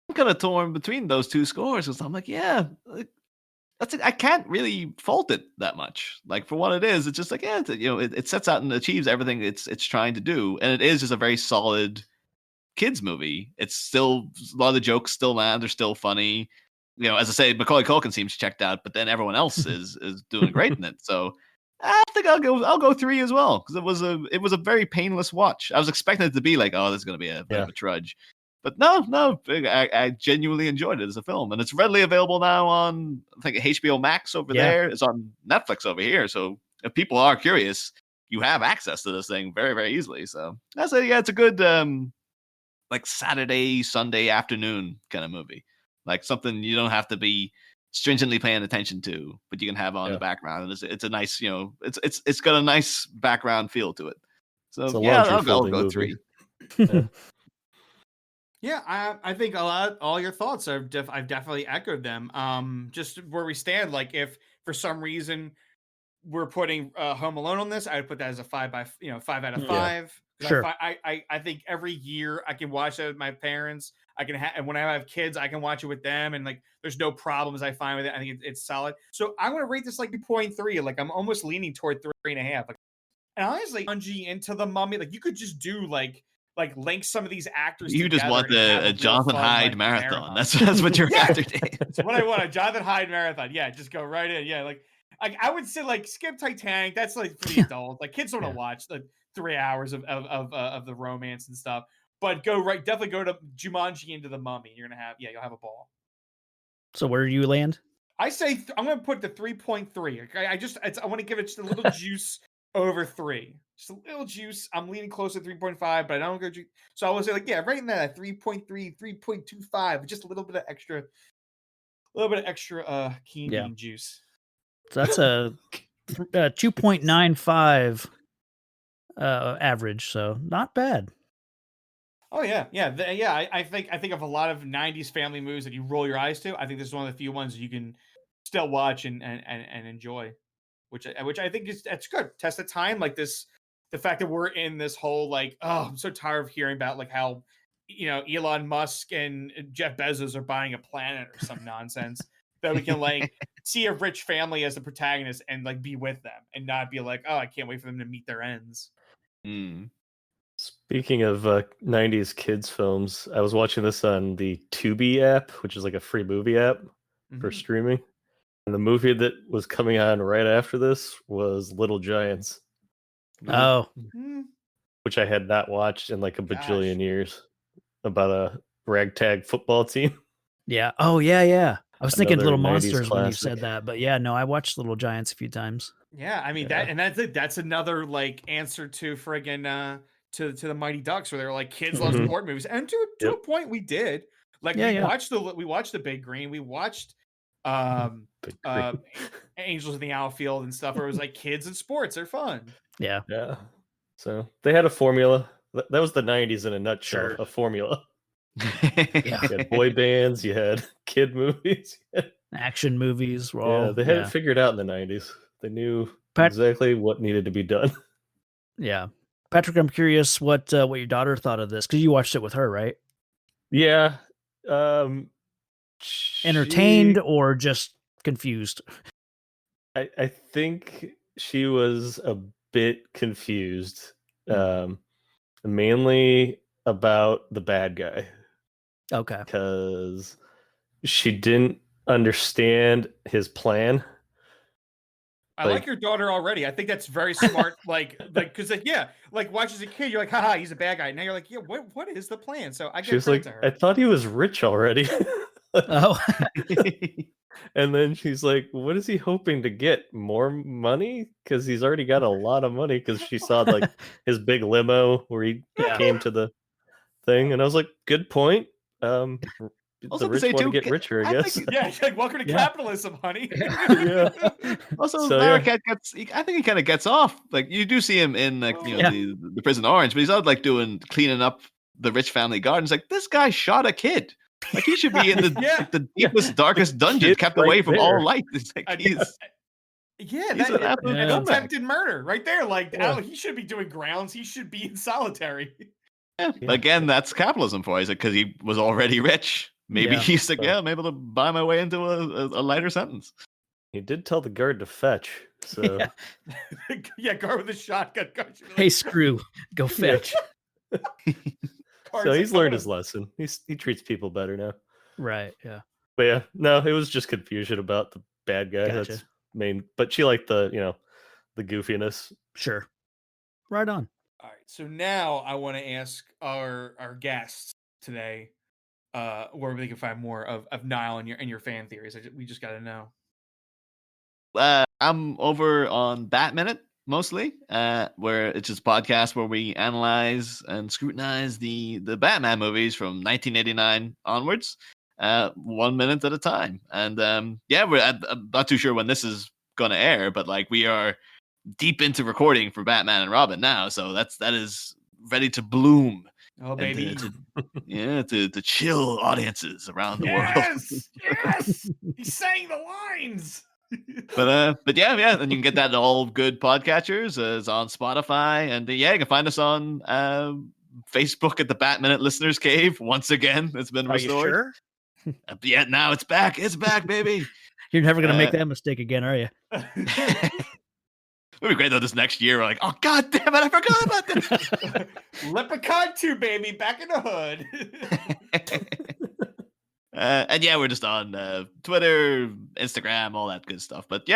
I'm kind of torn between those two scores because I'm like, yeah, I can't really fault it that much. Like for what it is, it's just like, yeah, it sets out and achieves everything it's trying to do, and it is just a very solid kids movie. It's still a lot of the jokes still land, they're still funny. As I say, Macaulay Culkin seems checked out, but then everyone else is doing great in it. So I think I'll go 3 as well because it was a very painless watch. I was expecting it to be like, oh, this is going to be a bit of a trudge, but no, I genuinely enjoyed it as a film, and it's readily available now on I think HBO Max over there. It's on Netflix over here. So if people are curious, you have access to this thing very, very easily. So I say, yeah, it's a good like Saturday, Sunday afternoon kind of movie. Like something you don't have to be stringently paying attention to, but you can have on in the background. And it's a nice, it's got a nice background feel to it. So yeah, I'll go 3. Yeah, I think all your thoughts I've definitely echoed them. Just where we stand, like if for some reason we're putting Home Alone on this, I would put that as a 5 out of 5. Sure. I think every year I can watch it with my parents. And when I have kids, I can watch it with them, and like there's no problems I find with it. I think it's solid. So I'm gonna rate this like 2.3. Like I'm almost leaning toward 3.5. Like, and honestly, Bungie into the Mummy, like you could just do like link some of these actors. You just want a Jonathan Hyde marathon. That's what you're after, Dave. That's what I want, a Jonathan Hyde marathon. Yeah, just go right in. Yeah, like I would say like skip Titanic. That's like for the adults. Like kids don't want to watch the 3 hours of the romance and stuff. But definitely go to Jumanji into the Mummy. You'll have a ball. So where do you land? I say I'm going to put the 3.3. I want to give it just a little juice over 3. Just a little juice. I'm leaning closer to 3.5, but I don't go. So I will say right in that 3.3, 3.25, just a little bit of extra keen bean juice. So that's a 2.95 average. So not bad. Oh yeah. I think of a lot of '90s family movies that you roll your eyes to. I think this is one of the few ones you can still watch and enjoy, which I think that's good. Test of time, like this, the fact that we're in this whole like, oh, I'm so tired of hearing about like how Elon Musk and Jeff Bezos are buying a planet or some nonsense. That we can like see a rich family as the protagonist and like be with them and not be like, oh, I can't wait for them to meet their ends. Speaking of 90s kids films, I was watching this on the Tubi app, which is like a free movie app for streaming. And the movie that was coming on right after this was Little Giants. Oh. Which I had not watched in like a bajillion years, about a ragtag football team. Yeah. Oh, yeah. I was thinking Little Monsters when you said that, but yeah, no, I watched Little Giants a few times. Yeah, I mean that's another like answer to friggin' to the Mighty Ducks, where they're like kids love sport movies, and to a point we did. Like we watched the Big Green, we watched Angels in the Outfield and stuff, where it was like kids and sports, they're fun. Yeah. So they had a formula. That was the 90s in a nutshell. A formula. You had boy bands, you had kid movies, action movies. They had it figured out in the 90s. They knew exactly what needed to be done. Yeah. Patrick, I'm curious what your daughter thought of this, because you watched it with her, right? Yeah. Entertained or just confused? I think she was a bit confused. Mainly about the bad guy. Okay. Because she didn't understand his plan. I like your daughter already. I think that's very smart. Because watch as a kid, you're like, haha, he's a bad guy. Now you're like, yeah, what is the plan? So I get credit to her. I thought he was rich already. Oh. And then she's like, what is he hoping to get? More money? Because he's already got a lot of money, because she saw like his big limo where he came to the thing. And I was like, good point. Also the rich want to get richer, I guess. Like, welcome to capitalism, honey. Also, Larroquette I think he kind of gets off. Like you do see him in like the Prison Orange, but he's out like cleaning up the rich family gardens. Like this guy shot a kid. Like he should be in the Yeah. like, the deepest, darkest dungeon, It's kept right away from there. all light. It's like I- he's Yeah, He's an absolute that's scumbag. attempted murder right there. Like, Yeah. he should be doing grounds. He should be in solitary. yeah. Yeah. Again, that's capitalism for you. Because he was already rich. Maybe Yeah. he's like, yeah, I'm able to buy my way into a lighter sentence. He did tell the guard to fetch. So Yeah. Yeah, guard with a shotgun. Hey, screw, go fetch. so he's learned his lesson. He treats people better now. Right. Yeah. But yeah, no, it was just confusion about the bad guy. Gotcha. That's main. But she liked the the goofiness. Sure. Right on. All right, so now I want to ask our guests today where they can find more of Niall and your fan theories. We just got to know. I'm over on BatMinute mostly, where it's just a podcast where we analyze and scrutinize the Batman movies from 1989 onwards, 1 minute at a time. And I'm not too sure when this is going to air, but like we are deep into recording for Batman and Robin now, so that is ready to bloom. Oh, baby. To chill audiences around the world. Yes, he's saying the lines. But yeah, and you can get that in all good podcatchers. It's on Spotify, and you can find us on Facebook at the BatMinute Listeners Cave. Once again, it's been restored. Are you sure? Yeah, now it's back. It's back, baby. You're never gonna make that mistake again, are you? It'd be great though. This next year, we're like, oh god damn it, I forgot about this. Leprechaun 2, baby, back in the hood. And yeah, we're just on Twitter, Instagram, all that good stuff. But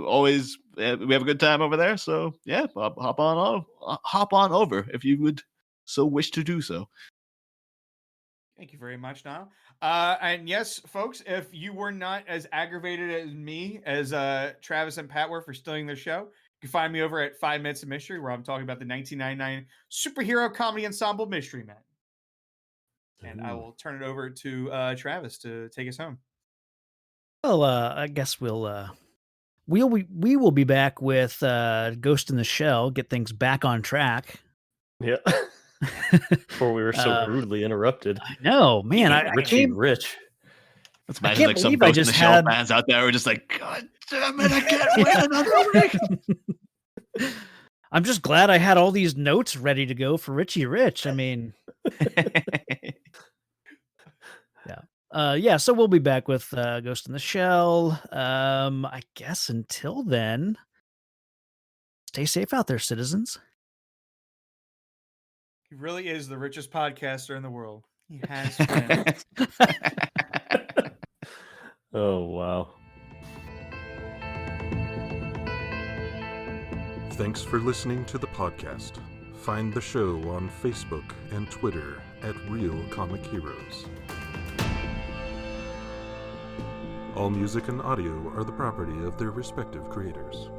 always we have a good time over there. So yeah, hop on over if you would so wish to do so. Thank you very much, Niall. And yes, folks, if you were not as aggravated as me as Travis and Pat were for stealing their show, you can find me over at 5 Minutes of Mystery, where I'm talking about the 1999 superhero comedy ensemble Mystery Men. And I will turn it over to Travis to take us home. Well, I guess we will be back with Ghost in the Shell, get things back on track. Yeah. Before we were so rudely interrupted. I know, man. I Richie Rich. Let's I imagine can't like some believe I Ghost in just the Shell had- fans out there who are just like, God damn it, I can't wait another week. I'm just glad I had all these notes ready to go for Richie Rich. I mean, so we'll be back with Ghost in the Shell. I guess until then, stay safe out there, citizens. He really is the richest podcaster in the world. He has friends. Oh, wow. Thanks for listening to the podcast. Find the show on Facebook and Twitter at Real Comic Heroes. All music and audio are the property of their respective creators.